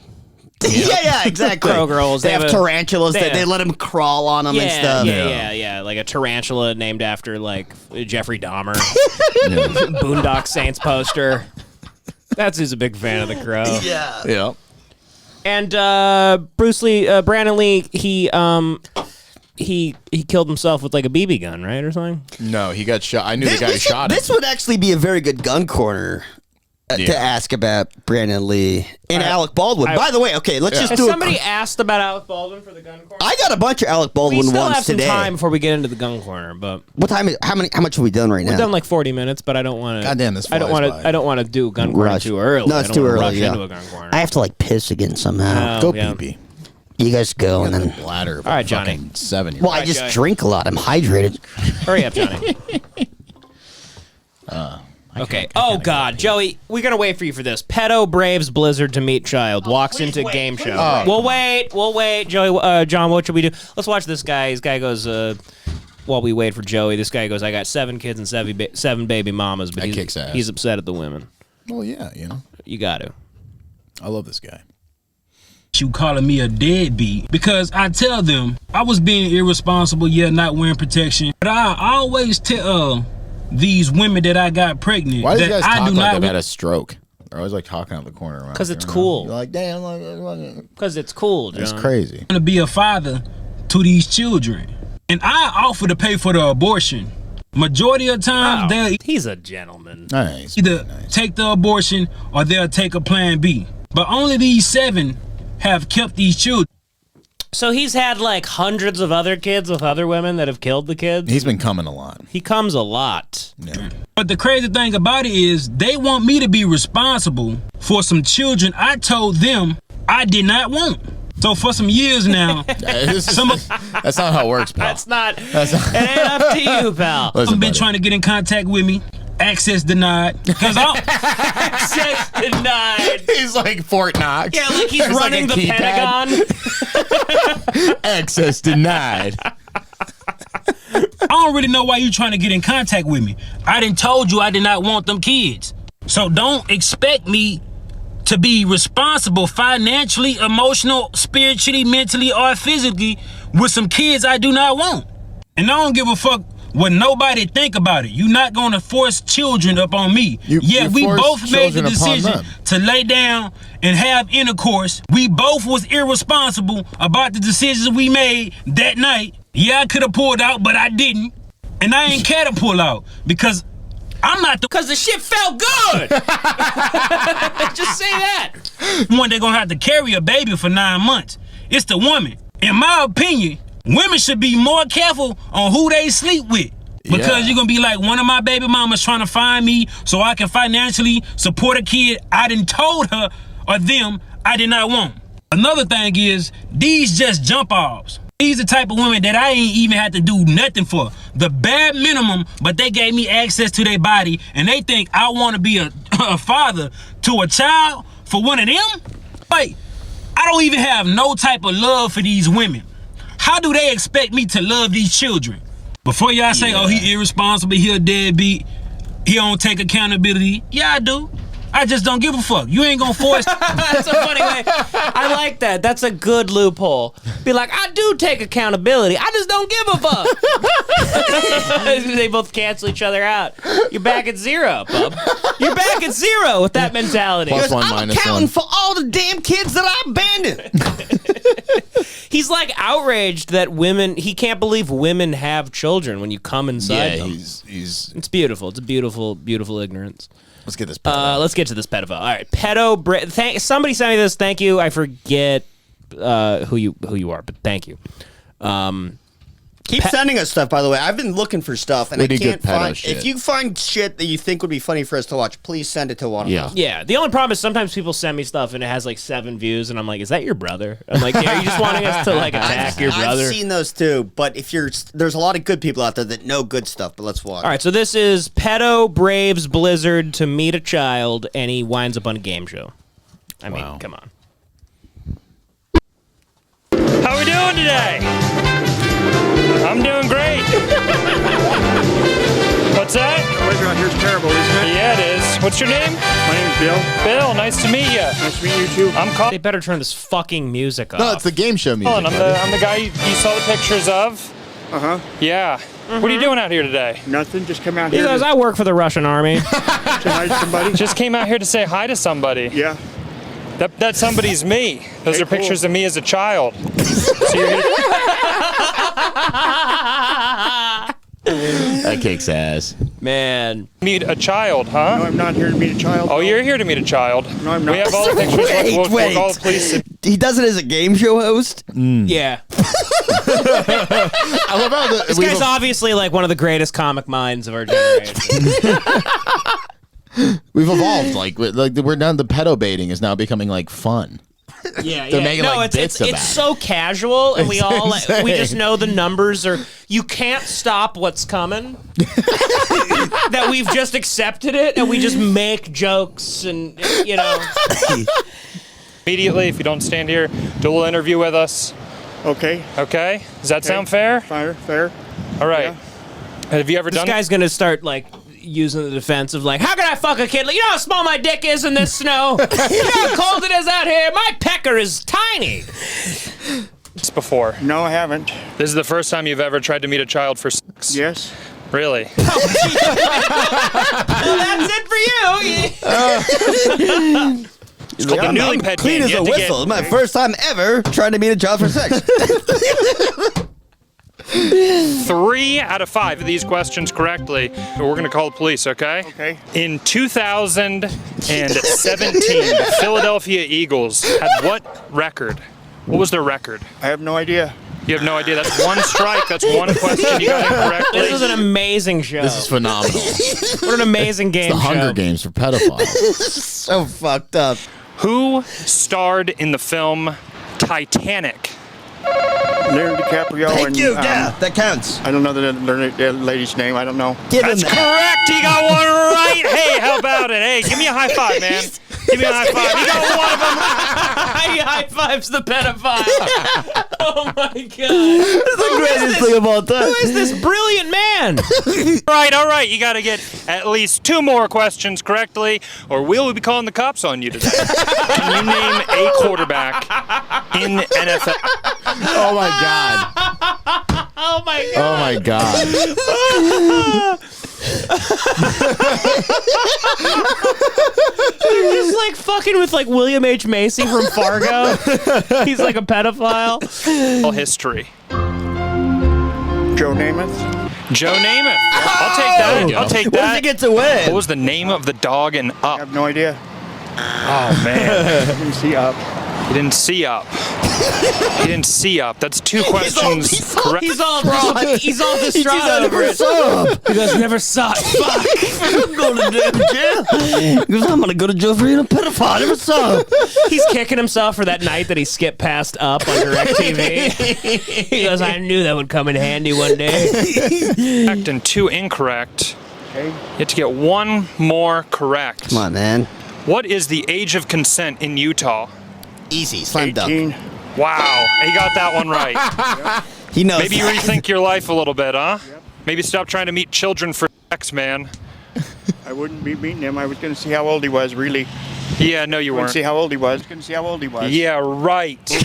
Yeah, exactly. Crow girls. They have tarantulas. They let them crawl on them and stuff. Yeah. Like a tarantula named after like Jeffrey Dahmer. Boondock Saints poster. That's who's a big fan of the Crow. Yeah. And Brandon Lee, he killed himself with like a BB gun, right, or something? No, he got shot. I knew the guy who shot him. This would actually be a very good gun corner to ask about Brandon Lee and Alec Baldwin. By the way, okay, let's just do Has somebody asked about Alec Baldwin for the gun corner? I got a bunch of Alec Baldwin ones today. We still have some time before we get into the gun corner, but what time? How much have we done right now? We've done like 40 minutes, but I don't want to. Goddamn, this I don't want to do gun corner too early. No, it's too early. Rush into a gun corner. I have to like piss again somehow. Go pee-pee. You guys go and then bladder. All right, Johnny. 7 years. Well, I just drink a lot. I'm hydrated. Hurry up, Johnny. Okay. Oh God, Joey, we're gonna wait for you for this. Pedo braves blizzard to meet child. Walks into game show. We'll wait. Joey, John, what should we do? Let's watch this guy. This guy goes. While we wait for Joey, this guy goes. I got 7 kids and 7 baby mamas, but he's upset at the women. Well, yeah, you got to. I love this guy. You calling me a deadbeat because I tell them I was being irresponsible, not wearing protection. But I always tell these women that I got pregnant. Why do that you guys I talk do like not they've had a stroke? They're always like talking out the corner. Because it's cool. You're like, damn, because it's cool. It's crazy. I'm gonna be a father to these children, and I offer to pay for the abortion. Majority of the time, he's a gentleman. Nice. Either take the abortion or they'll take a plan B. But only these 7 have kept these children. So he's had like hundreds of other kids with other women that have killed the kids? He's been coming a lot. He comes a lot. Yeah. But the crazy thing about it is they want me to be responsible for some children I told them I did not want. So for some years now, that's not how it works, pal. It ain't up to you, pal. I've been trying to get in contact with me. Access denied. Access denied. He's like Fort Knox. Yeah, like he's running the Pentagon. Access denied. I don't really know why you trying to get in contact with me. I done told you I did not want them kids. So don't expect me to be responsible financially, emotional, spiritually, mentally, or physically with some kids I do not want. And I don't give a fuck Would nobody think about it? You're not gonna force children up on me. You we forced both made the children upon decision them. to lay down and have intercourse. We both was irresponsible about the decisions we made that night. Yeah, I could have pulled out, but I didn't. And I ain't care to pull out because I'm not the... Because the shit felt good. Just say that. one that gonna have to carry a baby for 9 months. It's the woman. In my opinion, women should be more careful on who they sleep with. Because you're gonna be like, one of my baby mamas trying to find me so I can financially support a kid I done told her or them I did not want. Another thing is, these just jump offs. These the type of women that I ain't even had to do nothing for. The bare minimum, but they gave me access to their body and they think I want to be a father to a child for one of them? Like, I don't even have no type of love for these women. How do they expect me to love these children? Before y'all say, oh, he irresponsible, he a deadbeat, he don't take accountability. Yeah, I do. I just don't give a fuck. You ain't gonna force. That's a funny way. I like that. That's a good loophole. Be like, I do take accountability. I just don't give a fuck. They both cancel each other out. You're back at zero, bub. You're back at zero with that mentality. Plus one, I'm minus accounting one. for all the damn kids that I abandoned. He's like outraged that women. He can't believe women have children when you come inside them. he's. It's beautiful. It's a beautiful, beautiful ignorance. Let's get this. Let's get to this pedophile. All right, somebody sent me this. Thank you. I forget who you are, but thank you. Keep sending us stuff, by the way. I've been looking for stuff, and We I need can't good pedo find. shit. If you find shit that you think would be funny for us to watch, please send it to one of us. Yeah. The only problem is sometimes people send me stuff and it has like 7 views, and I'm like, is that your brother? I'm like, yeah, are you just wanting us to like attack your brother? I've seen those too, but there's a lot of good people out there that know good stuff. But let's watch. All right, so this is pedo braves Blizzard to meet a child, and he winds up on a game show. I mean, come on. How we doing today? I'm doing great. What's that? Weather out here's terrible, isn't it? Yeah, it is. What's your name? My name's Bill. Bill, nice to meet you. Nice to meet you too. I'm calling. They better turn this fucking music off. No, it's the game show music. I'm the guy you saw the pictures of. Uh-huh. Yeah. What are you doing out here today? Nothing, just come out He here. says, I work for the Russian army. To hide somebody? Just came out here to say hi to somebody. Yeah. That somebody's me. Those Hey, are pictures of me as a child. So you're here That kicks ass. Man. meet a child, huh? No, I'm not here to meet a child. Oh, you're here to meet a child. No, I'm not. We have all the pictures. We'll call the police. He does it as a game show host. Yeah. I love how This guy's obviously like one of the greatest comic minds of our generation. we've evolved. Like we're done. The pedo baiting is now becoming like fun. Yeah, They're making like bits about it's so casual, and we all insane. we just know the numbers are. You can't stop what's coming. That we've just accepted it, and we just make jokes, and you know. Immediately, if you don't stand here, do a little interview with us. Okay. Okay? Does that sound fair? Fair. All right. Yeah. Have you ever This done? guy's gonna start like using the defense of like, how can I fuck a kid? Like, you know how small my dick is in this snow? You know how cold it is out here? My pecker is tiny. this before? No, I haven't. This is the first time you've ever tried to meet a child for sex? Yes. Really? Well, that's it for you. It's called the newly pet Clean game. as a whistle. It's my first time ever trying to meet a child for sex. 3 out of 5 of these questions correctly, we're going to call the police, okay? Okay. In 2017, the Philadelphia Eagles had what record? What was their record? I have no idea. You have no idea. That's one strike. That's one question you got incorrectly. This is an amazing show. This is phenomenal. What an amazing game It's the show. Hunger Games for pedophiles. So fucked up. Who starred in the film Titanic? Leonardo DiCaprio Thank and you. Yeah, that counts. I don't know the lady's name. I don't know. Give him That's that. correct. He got one right. Hey, how about it? Hey, give me a high five, man. Give me a high five. He got one of them. He high fives the pedophile. Oh my god. It's the greatest thing of all time. Who is this brilliant man? All right. You got to get at least 2 more questions correctly, or we'll be calling the cops on you today. Can you name a quarterback in NFL? Oh my god. Oh my god. Oh my god. He's just like fucking with like William H. Macy from Fargo. He's like a pedophile. All history. Joe Namath. Joe Namath. I'll take that. I'll take that. What does he get to win? What was the name of the dog in Up? I have no idea. Oh man. I didn't see Up. He didn't see Up. He didn't see Up. That's two questions correct. He's all distraught over it. He goes, never saw it. Fuck. I'm going to jail. He goes, I'm going to go to jail for being a pedophile. I never saw it. He's kicking himself for that night that he skipped past Up on DirecTV. He goes, I knew that would come in handy one day. Correct and 2 incorrect. Okay. You have to get 1 more correct. Come on, man. What is the age of consent in Utah? Easy. Slam 18. dunk. Wow, he got that one right. He knows. Maybe you rethink your life a little bit, huh? Yep. Maybe stop trying to meet children for sex, man. I wouldn't be meeting him. I was going to see how old he was, really. Yeah, no, you weren't. See how old he was. Going to see how old he was. Yeah, right. Yeah,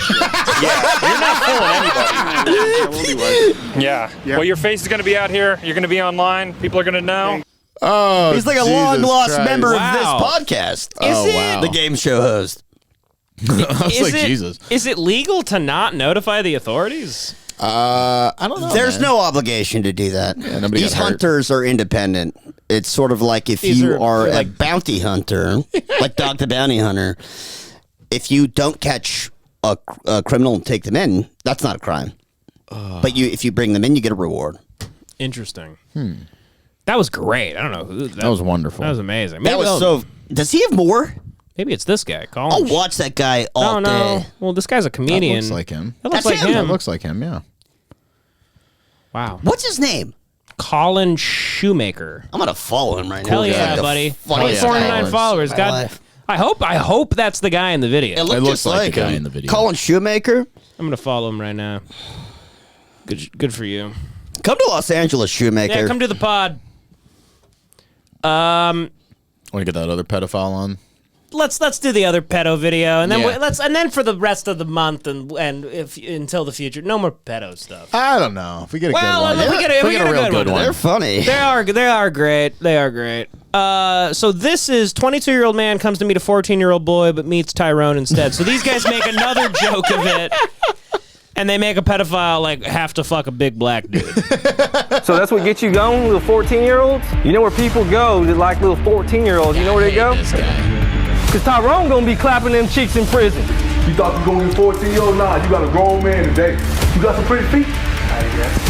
you're not fooling anybody. How old he was. Yeah. Well, your face is going to be out here. You're going to be online. People are going to know. Oh, he's like a Jesus long-lost Christ. member Wow. of this podcast. Oh, wow. The game show host. I was like, Jesus. Is it legal to not notify the authorities? I don't know. There's man. no obligation to do that. nobody These got hurt. hunters are independent. It's sort of like if These you are are a like- bounty hunter, like Dog the Bounty Hunter. If you don't catch a criminal and take them in, that's not a crime. But if you bring them in, you get a reward. Interesting. That was great. I don't know who. That was wonderful. That was amazing. That was so. Does he have more? Maybe it's this guy. Call I'll him. watch that guy all day. Well, this guy's a comedian. That looks like him. That looks That's like him. him. That looks like him, yeah. Wow. What's his name? Colin Shoemaker. I'm gonna follow him right now. Hell He's yeah, like the buddy. funniest 49 guy. followers. My God, life. I hope that's the guy in the video. It looks just like the guy him. in the video. Colin Shoemaker. I'm gonna follow him right now. Good for you. Come to Los Angeles, Shoemaker. Yeah, come to the pod. Want to get that other pedophile on? Let's do the other pedo video, and then Yeah. and then for the rest of the month and if until the future, no more pedo stuff. I don't know. If we get a Well, good one. if we get a real good one. They're funny. They are great. They are great. So this is 22-year-old man comes to meet a 14-year-old boy, but meets Tyrone instead. So these guys make another joke of it, and they make a pedophile like have to fuck a big black dude. So that's what gets you going, little 14-year-olds? You know where people go that like little 14-year-olds? You know where they go? Because Tyrone gonna be clapping them cheeks in prison. You thought you gonna be 14-year-old? Nah, you got a grown man today. You got some pretty feet?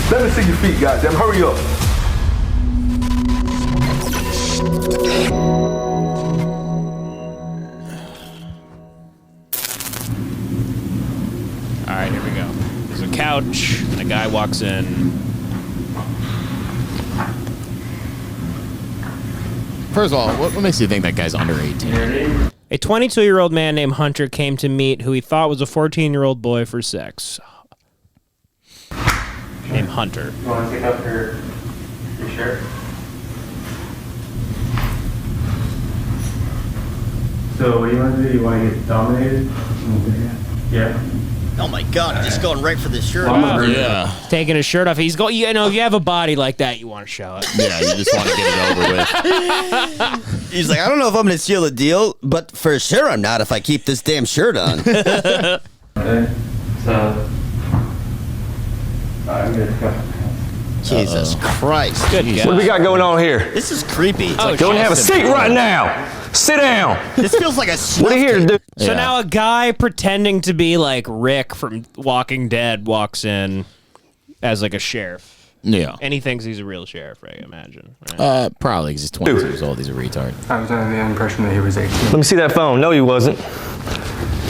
Let me see your feet, goddamn. Hurry up. All right, here we go. There's a couch, and a guy walks in. First of all, what makes you think that guy's under 18? A 22-year-old man named Hunter came to meet who he thought was a 14-year-old boy for sex. Named Hunter. You want to take off your shirt? So what do you want to do? You want to get dominated? Yeah. Oh my God! Just going right for the shirt. Wow. Yeah. Taking his shirt off. He's going. You know, if you have a body like that, you want to show it. Yeah, you just want to get it over with. He's like, I don't know if I'm gonna seal the deal, but for sure I'm not if I keep this damn shirt on. Okay. So. I'm good to go. Jesus Christ! Good What do we got going on here? This is creepy. It's Oh, like Go and have a seat right now. Sit down. This feels like a What are you here to do? So Yeah. now a guy pretending to be like Rick from Walking Dead walks in as like a sheriff. Yeah. And he thinks he's a real sheriff, right? I imagine. Right? Probably because he's 20 years old. He's a retard. I was under the impression that he was 18. Let me see that phone. No, he wasn't.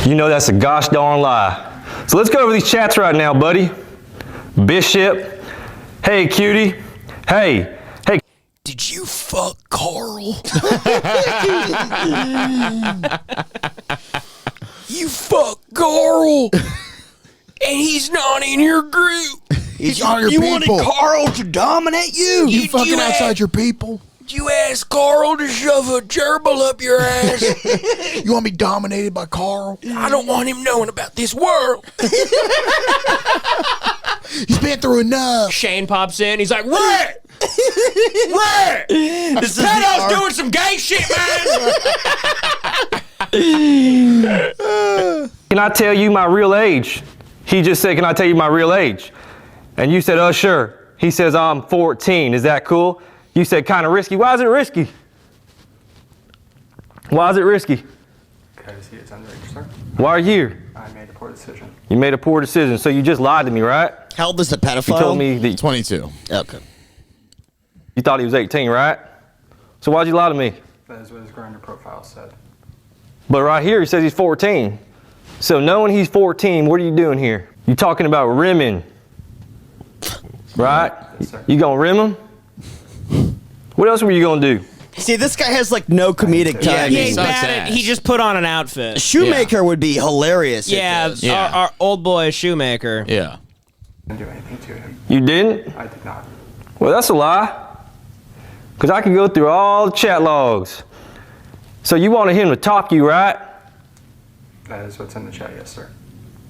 You know that's a gosh darn lie. So let's go over these chats right now, buddy. Bishop. Hey, cutie. Hey. Hey. Did you fuck Carl? You fuck Carl, and he's not in your group. He's on your you people. wanted Carl to dominate you. You fucking outside your people. You asked Carl to shove a gerbil up your ass. You want to be dominated by Carl? I don't want him knowing about this world. He's been through enough. Shane pops in. He's like, Rick! Rick! This pedo's doing some gay shit, man! Can I tell you my real age? He just said, can I tell you my real age? And you said, sure. He says, I'm 14. Is that cool? You said, kind of risky. Why is it risky? Why is it risky? Because he is underage, sir. Why are you here? I made a poor decision. You made a poor decision, so you just lied to me, right? How old is the pedophile? You told me that 22. Okay. You thought he was 18, right? So why'd you lie to me? That is what his grinder profile said. But right here, he says he's 14. So knowing he's 14, what are you doing here? You talking about rimming, right? Yes, sir. You gonna rim him? What else were you gonna do? See, this guy has like no comedic Yeah, timing. he's bad at, he just put on an outfit. Shoemaker would be hilarious. Yeah, our old boy Shoemaker. Yeah. I didn't do anything to him. You didn't? I did not. Well, that's a lie. Because I can go through all the chat logs. So you wanted him to top you, right? That is what's in the chat, yes, sir.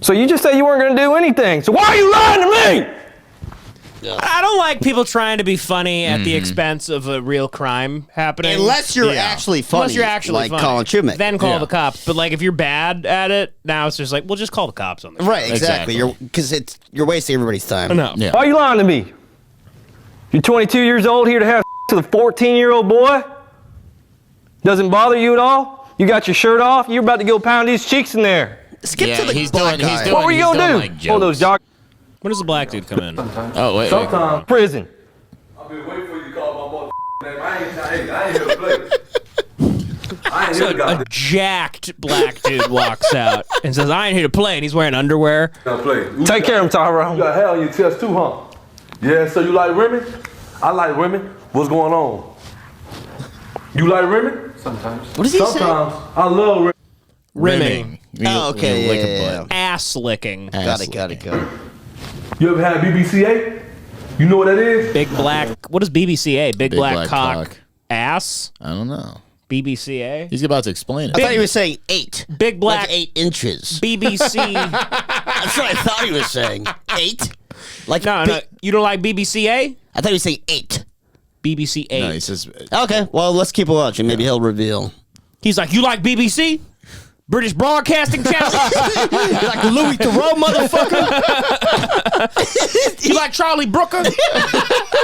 So you just said you weren't going to do anything. So why are you lying to me? I don't like people trying to be funny at the expense of a real crime happening. Unless you're actually funny. Unless you're actually like funny. Colin Shoemaker. Then call the cops. But like if you're bad at it, now it's just like, well, just call the cops on this. Right, exactly. Because you're wasting everybody's time. No. Why are you lying to me? You're 22 years old here to have to the 14-year-old boy? Doesn't bother you at all? You got your shirt off? You're about to go pound these cheeks in there. Skip to the black guy. What were you going to do? Like Oh, those doc. When does the black dude come in? Oh, wait. Sometimes. Prison. I've been waiting for you to call my name. I ain't here to play. I ain't So here to a jacked black dude walks out and says, I ain't here to play, and he's wearing underwear. play. Take care of him, Tyrone. You got hair on your chest too, huh? Yeah, so you like rimming? I like rimming. What's going on? You like rimming? Sometimes. What does he say? Sometimes. I love Rimming. rimming. Oh, okay. lick a Yeah. butt. Ass licking. Got it. You ever had BBCA? You know what that is? Big black. What is BBCA? Big black black cock. cock. Ass? I don't know. BBCA? He's about to explain it. I thought he was saying 8. Big black. Like 8 inches. BBC. That's what I thought he was saying. 8? Like No. You don't like BBCA? I thought he was saying 8. BBC 8. No, he says, Okay, well, let's keep watching. Maybe he'll reveal. He's like, you like BBC? British Broadcasting Channel? You're like Louis Theroux, motherfucker. You like Charlie Brooker?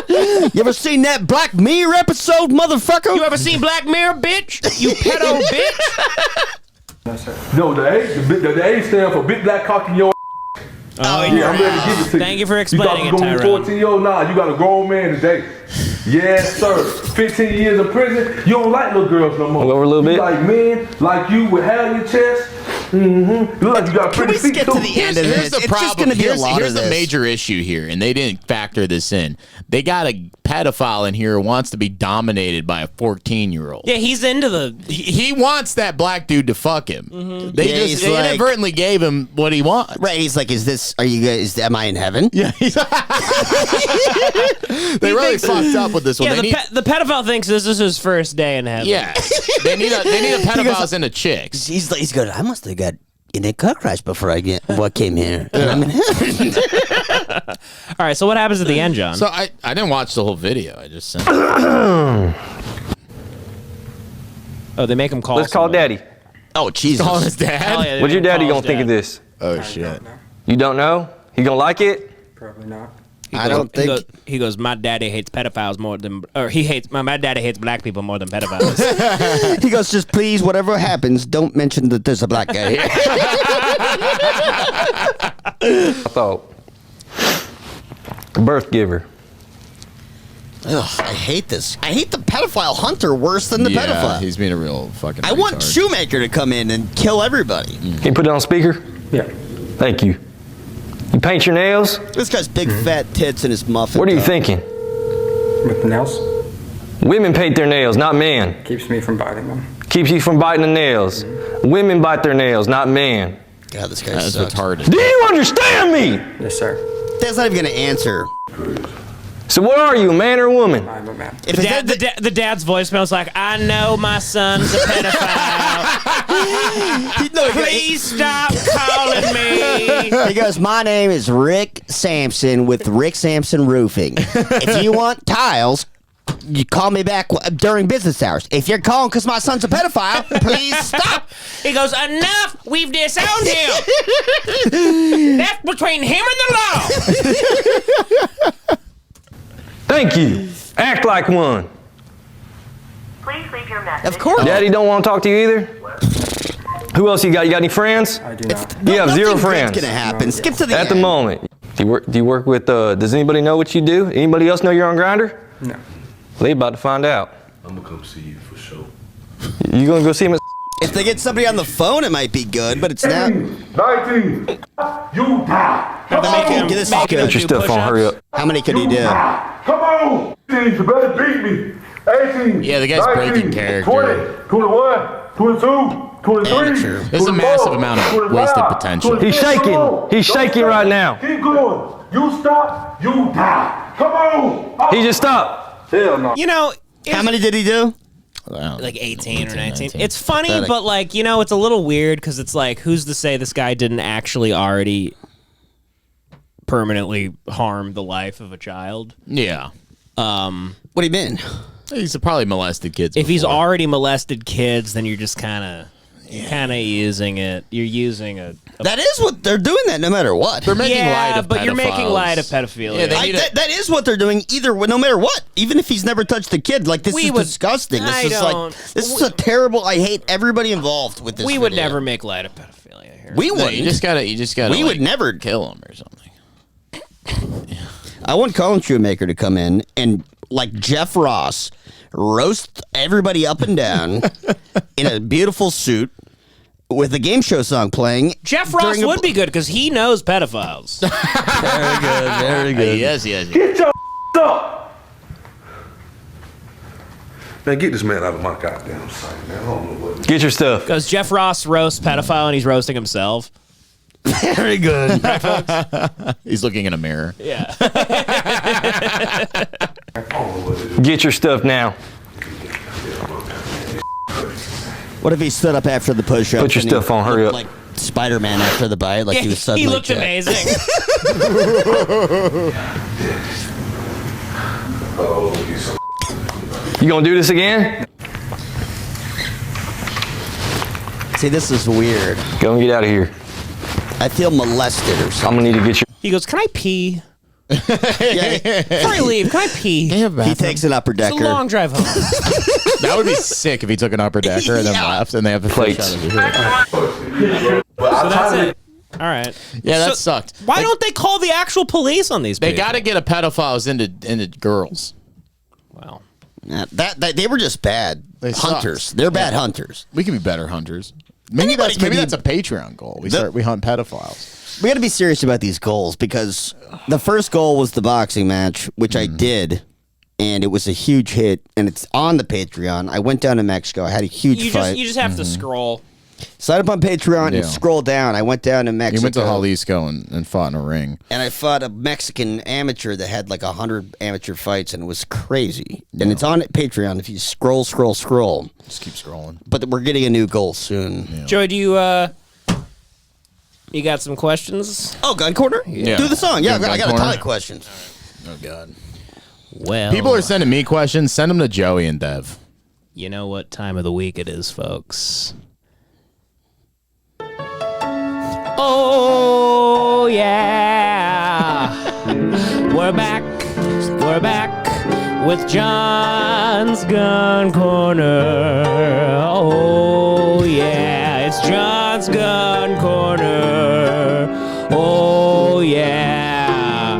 You ever seen that Black Mirror episode, motherfucker? You ever seen Black Mirror, bitch? You pedo bitch? No, sir. No, the A stand for big black cock in your Oh, yeah, I'm ready to give it to you. Thank you for explaining it, You thought you Tyrone. was going to 14-year-old? Nah, you got a grown man today. Yes, sir. 15 years in prison. You don't like little girls no more. Go over a little You bit. like men, like you with hair on your chest. Mm-hmm. You look like you got Can pretty we feet skip too. to the end of this? Here's the It's problem. just going to be a lot Here's of the this. major issue here, and they didn't factor this in. They got a pedophile in here who wants to be dominated by a 14-year-old. Yeah, he's into the... He wants that black dude to fuck him. Mm-hmm. They Yeah, just he's like- inadvertently gave him what he wants. Right, he's like, are you guys, am I in heaven? Yeah, they really fucked up with this one. Yeah, They the pedophile thinks this is his first day in heaven. yeah, they need a pedophiles into chicks. He's going, I must have got in a car crash before I came here. And I'm in heaven. All right, so what happens at the end, John? So I didn't watch the whole video. I just sent. Oh, they make him call. Let's call somebody. Daddy. Oh, Jesus. Calling his dad. Hell yeah, they What's your make him daddy call gonna his think of dad. this? Oh shit. You don't know? He gonna like it? Probably not. I don't think. He goes, my daddy hates pedophiles more than, or he hates, my daddy hates black people more than pedophiles. He goes, just please, whatever happens, don't mention that there's a black guy here. I thought. Birth giver. Ugh, I hate this. I hate the pedophile hunter worse than the pedophile. He's being a real fucking. I want retard. Shoemaker to come in and kill everybody. Can you put it on speaker? Yeah. Thank you. You paint your nails? This guy's big fat tits and his muffin. What are you top. thinking? With the nails? Women paint their nails, not men. Keeps me from biting them. Keeps you from biting the nails. Women bite their nails, not men. God, this guy That's sucks. retarded. Do you understand me? Yes, sir. That's not even going to answer. So what are you, a man or a woman? I'm a man. If The dad's voicemail's like, I know my son's a pedophile. Please stop calling me. He goes, my name is Rick Sampson with Rick Sampson Roofing. If you want tiles, you call me back during business hours. If you're calling because my son's a pedophile, please stop. He goes, enough! We've disowned him! That's between him and the law! Thank you. Act like one. Please leave your message. Of course. Daddy don't want to talk to you either? Who else you got? You got any friends? I do not. You have zero friends. What's going to happen? Skip to the At end. the moment. Do you work with, does anybody know what you do? Anybody else know you're on Grindr? No. They about to find out. I'm gonna come see you for sure. You gonna go see him at If they get somebody on the phone, it might be good, but it's not. 19. You die. Come on. Get this Put your stuff on, hurry up. How many could he do? Come on. You better beat me. 18. Yeah, the guy's 19, breaking character. 20, 21, 22, 23. There's a massive amount of wasted potential. He's shaking. He's shaking right now. Keep going. You stop, you die. Come on. He just stopped. Hell no. You know, How many did he do? like 18 or 19. It's funny, but like, you know, it's a little weird because it's like, who's to say this guy didn't actually already permanently harm the life of a child? Yeah. What do you mean? He's probably molested kids. If he's already molested kids, then you're just kind of using it. You're using a That is what they're doing. That no matter what, They're making light of but you're making pedophiles. light of pedophilia. Yeah, that is what they're doing. Either no matter what, even if he's never touched a kid, like this is disgusting. This is a terrible. I hate everybody involved with this. We would video. never make light of pedophilia here. We wouldn't. You just gotta. We would never kill him or something. I want Colin Shoemaker to come in and, like Jeff Ross, roast everybody up and down in a beautiful suit with a game show song playing. Jeff Ross would be good because he knows pedophiles. Very good, very good. Yes. Get your up. Man, get this man out of my goddamn sight, man. I don't know what. Get your stuff. Because Jeff Ross roasts pedophile and he's roasting himself. Very good. He's looking in a mirror. Yeah. Get your stuff now. What if he stood up after the push-up? Put your stuff on, hurry up. Like Spider-Man after the bite, like he was suddenly. He looked jacked. amazing. You gonna do this again? See, this is weird. Go and get out of here. I feel molested or something. I'm gonna need to get your. He goes, can I pee? Yeah. Before I leave, can I pee? He takes an upper decker. It's a long drive home. That would be sick if he took an upper decker and then left, and they have the Plates. fish out of here. So that's it. All right. Yeah, that sucked. Why don't they call the actual police on these people? They got to get a pedophiles into girls. Well, that they were just bad hunters. sucked. They're bad hunters. We could be better hunters. Maybe that's a Patreon goal. We hunt pedophiles. We got to be serious about these goals because the first goal was the boxing match, which I did, and it was a huge hit, and it's on the Patreon. I went down to Mexico. I had a huge fight. You just have to scroll. Sign up on Patreon and scroll down. I went down to Mexico. You went to Jalisco and fought in a ring. And I fought a Mexican amateur that had like 100 amateur fights, and it was crazy. And it's on Patreon. If you scroll. Just keep scrolling. But we're getting a new goal soon. Yeah. Joey, do you got some questions? Oh, Gun Corner? Yeah. Do the song. Yeah, I got a ton Corner? of questions. Oh, God. Well, People are sending me questions. Send them to Joey and Dev. You know what time of the week it is, folks. Oh, yeah. We're back with John's Gun Corner. Oh, yeah. It's John's Gun Corner. Oh, yeah.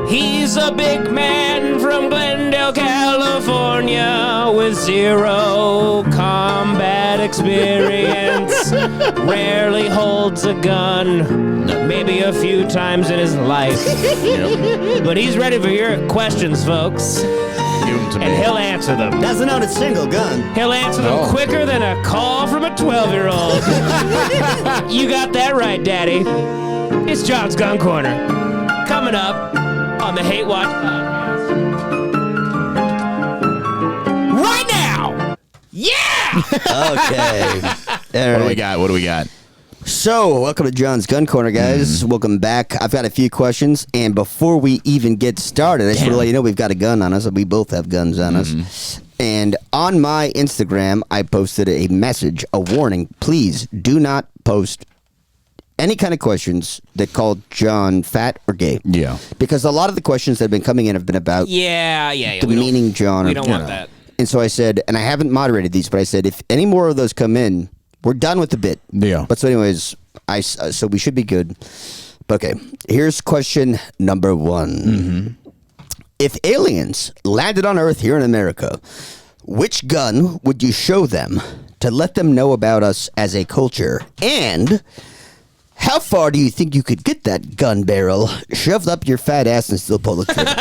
He's a big man from Glendale, California, with zero combat experience. Rarely holds a gun, maybe a few times in his life. But he's ready for your questions, folks. Give them to me. And he'll answer them. Doesn't own a single gun. He'll answer them quicker than a call from a 12-year-old. You got that right, Daddy. It's John's Gun Corner. Coming up on the Hate Watch podcast. Right now! Yeah! Okay. What do we got? So, welcome to John's Gun Corner, guys. Welcome back. I've got a few questions, and before we even get started, I just want to let you know we've got a gun on us. We both have guns on us. And on my Instagram, I posted a message, a warning. Please do not post any kind of questions that call John fat or gay. Yeah. Because a lot of the questions that have been coming in have been about demeaning John. We don't want that. And so I said, and I haven't moderated these, but I said, if any more of those come in, we're done with the bit. Yeah. But so anyways, so we should be good. But okay, here's question number 1. If aliens landed on Earth here in America, which gun would you show them to let them know about us as a culture? And how far do you think you could get that gun barrel shoved up your fat ass and still pull the trigger?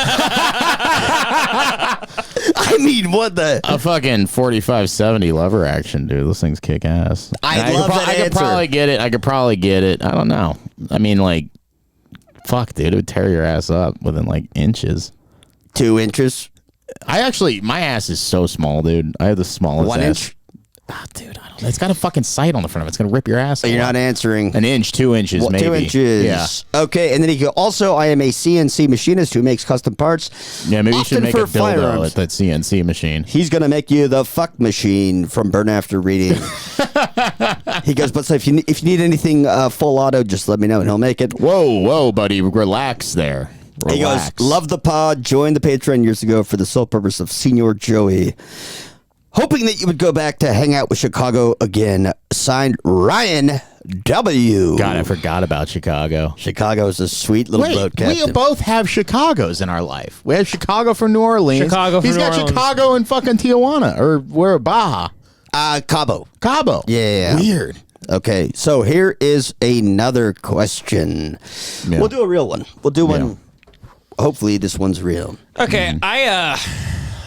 I mean, what the? A fucking 45-70 lever action, dude. Those things kick ass. I love that I could answer. probably get it. I could probably get it. I don't know. I mean, like, fuck, dude. It would tear your ass up within, like, inches. 2 inches? My ass is so small, dude. I have the smallest 1 ass. inch? Oh, dude, I don't know. It's got a fucking sight on the front of it. It's going to rip your ass off. You're not answering. An inch, 2 inches, maybe. 2 inches. Yeah. Okay, and then he go, also, I am a CNC machinist who makes custom parts. Yeah, maybe you should make a dildo firearms. at that CNC machine. He's going to make you the fuck machine from Burn After Reading. He goes, but so if you need anything full auto, just let me know and he'll make it. Whoa, buddy. Relax there. Relax. He goes, love the pod, joined the Patreon years ago for the sole purpose of Senior Joey. Hoping that you would go back to hang out with Chicago again. Signed, Ryan W. God, I forgot about Chicago. Chicago is a sweet little boat captain. We both have Chicagos in our life. We have Chicago from New Orleans. He's got Chicago and fucking Tijuana. Or where? Baja. Cabo. Yeah. Weird. Okay, so here is another question. Yeah. We'll do a real one. We'll do one. Hopefully this one's real. Okay, I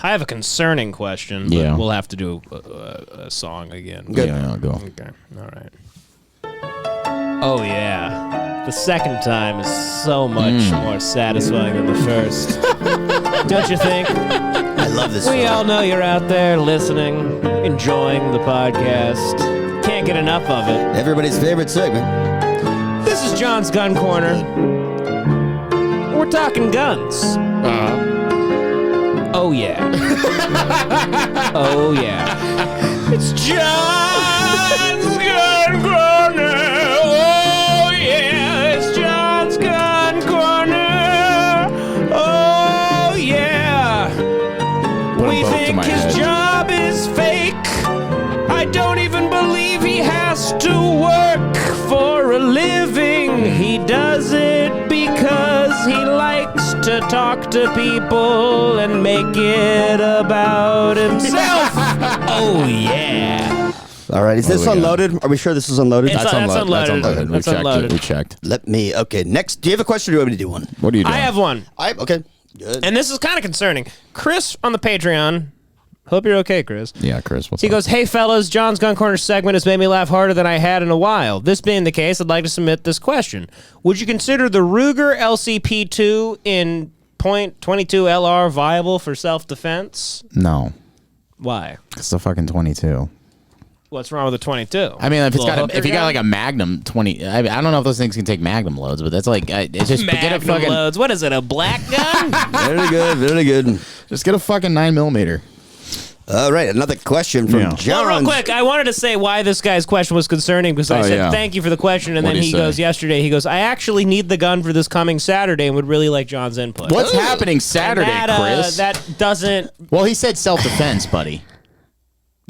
have a concerning question, but we'll have to do a song again. Good. Yeah, I'll go. Okay, all right. Oh, yeah. The second time is so much more satisfying than the first. Don't you think? I love this song. We all know you're out there listening, enjoying the podcast. Can't get enough of it. Everybody's favorite segment. This is John's Gun Corner. We're talking guns. Oh, yeah. Oh, yeah. It's John's Gun Corner. Oh, yeah. It's John's Gun Corner. Oh, yeah. We think his job is fake. I don't even believe he has to work for a living. He does it because he likes to talk to people and make it about himself. Oh, yeah. All right, is this unloaded? Are we sure this is unloaded? That's unloaded. We checked it. We checked. Let me, okay, next. Do you have a question or do you want me to do one? What are you doing? I have one. Okay, good. And this is kind of concerning. Chris on the Patreon. Hope you're okay, Chris. Yeah, Chris, what's He up? goes, hey, fellas, John's Gun Corner segment has made me laugh harder than I had in a while. This being the case, I'd like to submit this question. Would you consider the Ruger LCP2 in .22 LR viable for self-defense? No. Why? It's the fucking 22. What's wrong with the 22? I mean, if you got like a Magnum 20, I don't know if those things can take Magnum loads, but that's like, it's just get a fucking loads. What is it, a black gun? Very good, very good. Just get a fucking 9mm. All right, another question from John. Well, real quick, I wanted to say why this guy's question was concerning because I said thank you for the question, and then he goes he goes, I actually need the gun for this coming Saturday and would really like John's input. What's happening Saturday, Chris? That doesn't. Well, he said self-defense, buddy.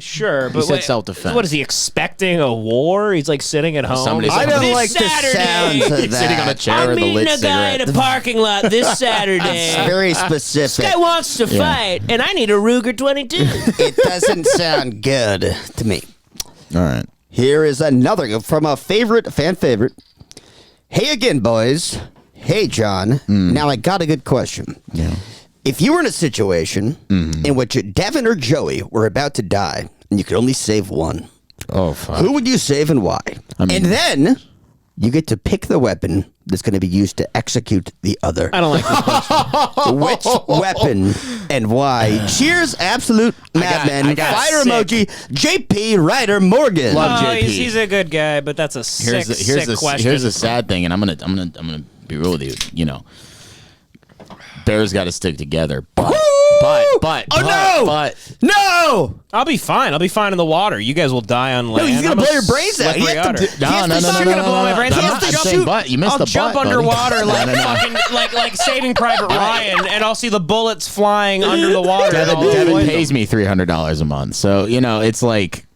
Sure, but he said self-defense. What is he expecting? A war? He's like sitting at home. I don't like the sounds of that. He's sitting on a chair I'm with a lit meeting a guy in cigarette. a parking lot this Saturday. It's very specific. This guy wants to fight, and I need a Ruger 22. It doesn't sound good to me. All right. Here is another from a fan favorite. Hey again, boys. Hey, John. Now I got a good question. Yeah. If you were in a situation in which Devan or Joey were about to die, and you could only save one, oh fuck, who would you save and why? And then you get to pick the weapon that's going to be used to execute the other? I don't like this question. Which weapon and why? Cheers, absolute madman. I got Fire sick. emoji. JP Ryder Morgan. Love JP. He's a good guy, but that's a sick question. Here's the sad thing, and I'm gonna be real with you. You know, Bears got to stick together. But no! I'll be fine. I'll be fine in the water. You guys will die on land. No, he's gonna blow your brains out. Slippery otter. No. You're gonna blow my brains out. I'm saying butt. You missed I'll the jump butt, buddy. underwater like Saving Private Ryan, and I'll see the bullets flying under the water. Devin pays me $300 a month, so you know it's like.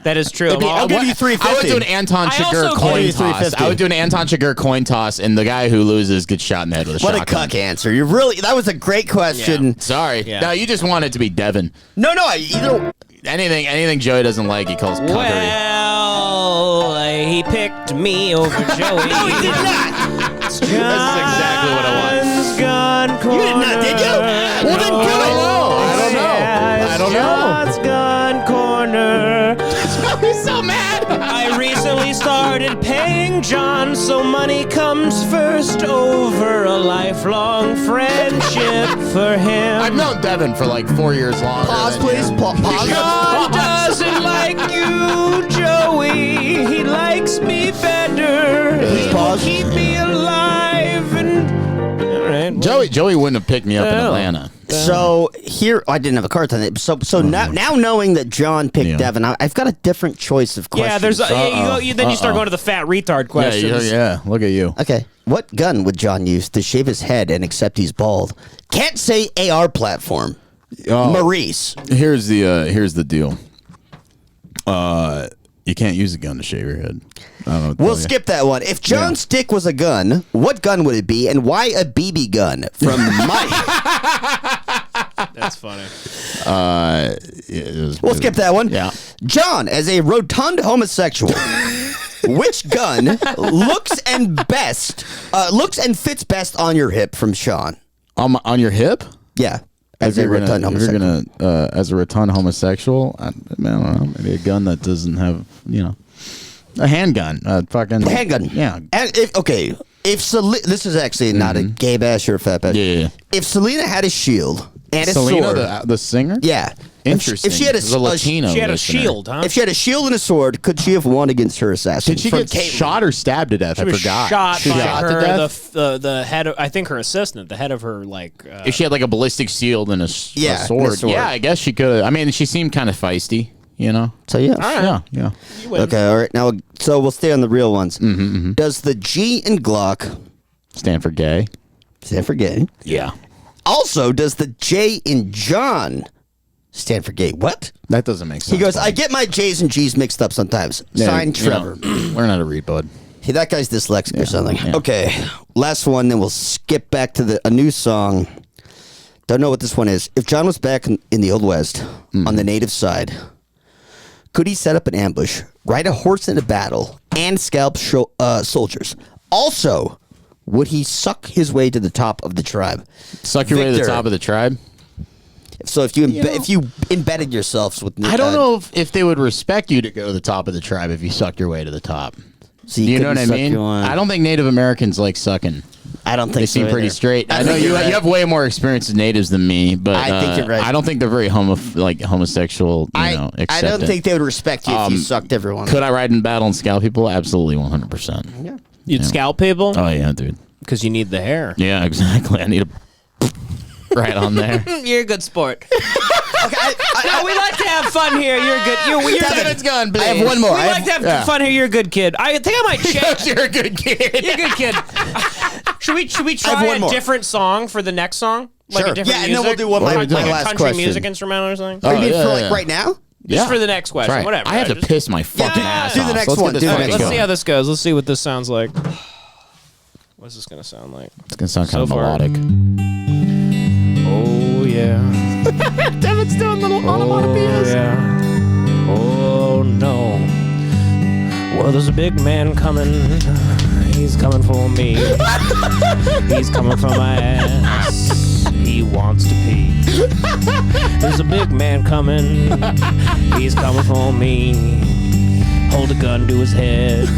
That is true. I'll give you $350. I would do an Anton Chigurh coin toss. I would do an Anton Chigurh coin toss, and the guy who loses gets shot in the head with a shotgun. What a cuck answer. That was a great question. Yeah. Sorry. Yeah. No, you just want it to be Devin. No, Anything Joey doesn't like, he calls cuckery. Well, he picked me over Joey. No, he did not. That's exactly what I want. Gun corner. You did not, did you? Well, then do it. I don't know. John's Gun Corner. He's so mad. I recently started paying John, so money comes first over a lifelong friendship for him. I've known Devin for like 4 years longer. Pause, please. Pause. John doesn't like you, Joey. He likes me better. Please pause. Keep me alive and. All right. Joey wouldn't have picked me up in Atlanta. So here, I didn't have a card on it. So now knowing that John picked Devin, I've got a different choice of questions. Yeah, there's then you start going to the fat retard questions. Yeah, look at you. Okay, what gun would John use to shave his head and accept he's bald? Can't say AR platform. Maurice. Here's the deal. You can't use a gun to shave your head. We'll skip that one. If John's dick was a gun, what gun would it be, and why a BB gun? From Mike. That's funny. We'll skip that one. Yeah. John, as a rotund homosexual, which gun looks and fits best on your hip? From Sean. On your hip? Yeah. As a rotund homosexual. If you're gonna, as a rotund homosexual, I don't know, maybe a gun that doesn't have, a handgun. Fucking handgun. Yeah. And if this is actually not a gay bash or a fat bash. Yeah. If Selena had a shield and a sword, the singer. Yeah. Interesting. If she had a Latino, she had a shield, huh? If she had a shield and a sword, could she have won against her assassin? Did she get shot or stabbed to death? She was shot by the head of, I think, her assistant, the head of her, if she had like a ballistic shield and a sword. Yeah, I guess she could. I mean, she seemed kind of feisty, So yeah. All right. Yeah. Okay, all right. Now, so we'll stay on the real ones. Does the G in Glock stand for gay? Stand for gay. Yeah. Also, does the J in John stand for gay? What? That doesn't make sense. He goes, I get my J's and G's mixed up sometimes. Signed, Trevor. Learn how to read, bud. Hey, that guy's dyslexic or something. Yeah. Okay, last one, then we'll skip back to a new song. Don't know what this one is. If John was back in the Old West, on the native side, could he set up an ambush, ride a horse in a battle, and scalp soldiers? Also, would he suck his way to the top of the tribe? Suck your way to the top of the tribe? So if you embedded yourselves with, I don't know if they would respect you to go to the top of the tribe if you sucked your way to the top. So you know what I mean? I don't think Native Americans like sucking. I don't think they seem pretty straight. I know you have way more experience as natives than me, but I think you're right. I don't think they're very homosexual. I don't think they would respect you if you sucked everyone. Could I ride in battle and scalp people? Absolutely, 100%. Yeah. You'd scalp people? Oh yeah, dude. Because you need the hair. Yeah, exactly. I need a right on there. You're a good sport. Okay, we like to have fun here. You're good. You're Devin's gone, please. I have one more. We like to have fun here. You're a good kid. I think I might change. You're a good kid. You're a good kid. Should we try a different song for the next song? Like a different music? and then we'll do one like my a last country question. music instrumental or something. Are you for right now? Just for the next question. Right. Whatever. I have to piss my fucking ass do off. the next Let's one. get this fucking Let's going. see how this goes. Let's see what this sounds like. What's this gonna sound like? It's gonna sound kind of melodic. Oh yeah. Devin's doing little onomatopoeias. Yeah. Oh no. Well, there's a big man coming. He's coming for me. He's coming for my ass. He wants to pee. There's a big man coming. He's coming for me. Hold a gun to his head.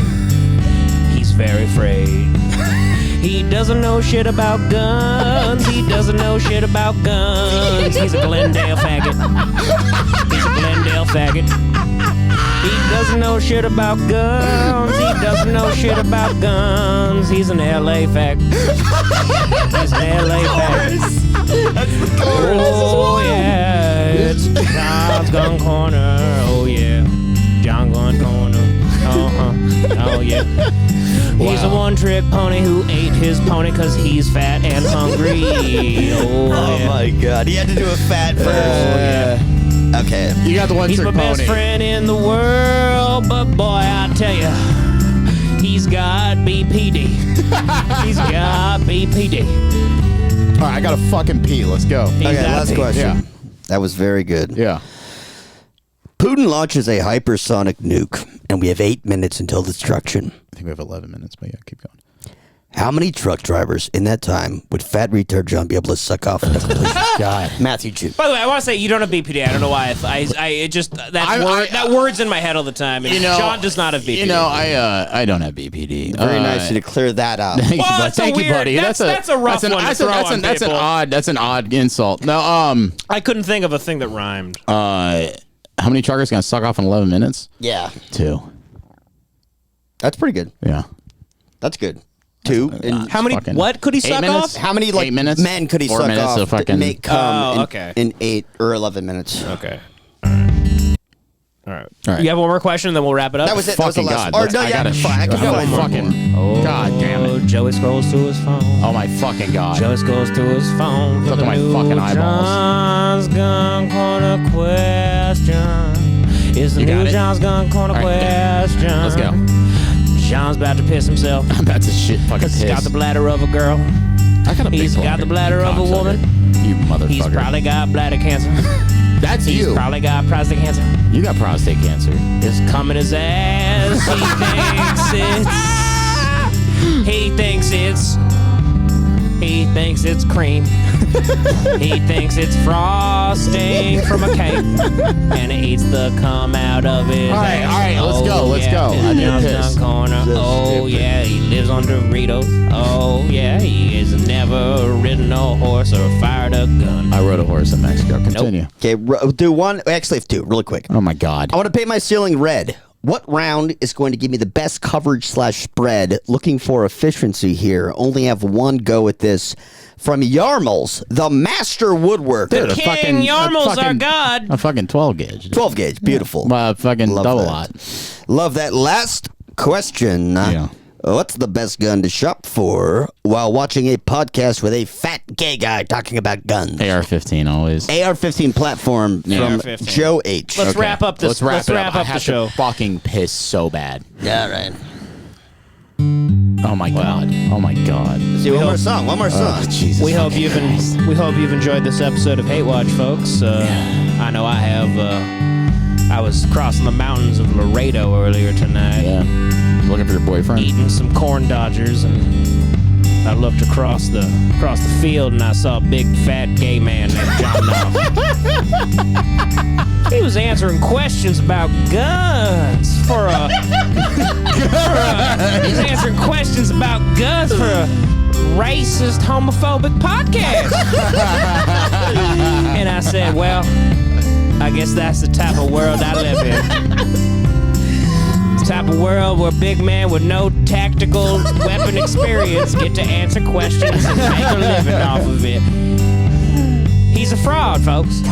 He's very afraid. He doesn't know shit about guns. He doesn't know shit about guns. He's a Glendale faggot. He's a Glendale faggot. He doesn't know shit about guns. He doesn't know shit about guns. He's an LA faggot. He's an LA faggot. Oh yeah, it's John's Gun Corner. Oh yeah, John Gun Corner. Oh yeah. He's a one-trick pony who ate his pony because he's fat and hungry. Oh my God, he had to do a fat first. Yeah. Okay, you got the He's one-trick my pony. best friend in the world, but boy, I tell you, he's got BPD. He's got BPD. All right, I got to fucking pee. Let's go. Okay, last question. Yeah. That was very good. Yeah. Putin launches a hypersonic nuke, and we have 8 minutes until destruction. I think we have 11 minutes, but yeah, keep going. How many truck drivers in that time would fat retard John be able to suck off into completion? God. Matthew Chu. By the way, I want to say you don't have BPD. I don't know why. It just that word's in my head all the time. And John does not have BPD. You know, I don't have BPD. Very nice of you to clear that out. Thank you, buddy. That's a rough one to throw on people. That's an odd insult. No, I couldn't think of a thing that rhymed. How many truckers gonna suck off in 11 minutes? Yeah. 2. That's pretty good. Yeah. That's good. 2. And how many? What could he suck off? How many 8 minutes? men could he 4 suck minutes off of fucking make come okay. in 8 or 11 minutes? Okay. All right. You have one more question, and then we'll wrap it up. That was it. That was the last. God. Or no, I yeah, gotta fine. I can go one more. Oh, God damn it. Joey scrolls to his phone. Oh my fucking God. Joey scrolls to his phone. Look at my fucking eyeballs. John's Gun Corner question. Is the You got new it? John's Gun Corner All right. question. Let's go. John's about to piss himself. I'm about to shit fucking He's piss. got the bladder of a girl. I got a big He's got bladder. the bladder of a Cocksucker. woman. You motherfucker. He's probably got bladder cancer. That's He's you. probably got prostate cancer. You got prostate cancer. It's coming his ass. He thinks it's cream. He thinks it's frosting from a cake, and he eats the cum out of his ass. All right, let's go. I need a piss. Corner. Oh yeah, he lives on Doritos. Oh yeah, he has never ridden a horse or fired a gun. I rode a horse in Mexico. Continue. Okay, do one. Actually, 2 really quick. Oh my God. I want to paint my ceiling red. What round is going to give me the best coverage / spread? Looking for efficiency here. Only have one go at this. From Yarmul's, the master woodworker. The King Yarmul's our god. A fucking 12 gauge. 12 gauge, beautiful. Fucking Love double that. lot. Love that. Last question. Yeah. What's the best gun to shop for while watching a podcast with a fat gay guy talking about guns? AR-15 always. AR-15 platform from AR-15. Joe H. Let's wrap up this. Let's wrap up I the have show. to fucking piss so bad. Yeah, right. Oh my God. Oh my God. See, one more song. Jesus. We hope you've enjoyed this episode of Hate Watch, folks. I know I have. I was crossing the mountains of Laredo earlier tonight. Yeah. Looking for your boyfriend. Eating some corn dodgers, and I looked across the field, and I saw a big fat gay man named John Knopf. He was answering questions about guns for a. He was answering questions about guns for a racist, homophobic podcast. And I said, well, I guess that's the type of world I live in. Type of world where big men with no tactical weapon experience get to answer questions and make a living off of it. He's a fraud, folks.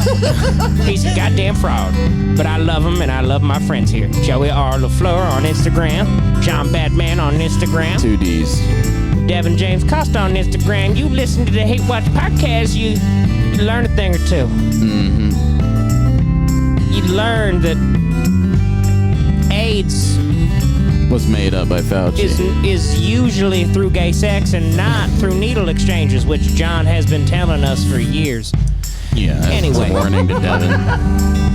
He's a goddamn fraud. But I love him, and I love my friends here. Joey R. LaFleur on Instagram. John Badman on Instagram. 2 Ds. Devan James Costa on Instagram. You listen to the Hate Watch podcast, you learn a thing or two. Mm-hmm. You learn that AIDS was made up by Fauci. is usually through gay sex and not through needle exchanges, which John has been telling us for years. Yeah. Anyway. Warning to Devan.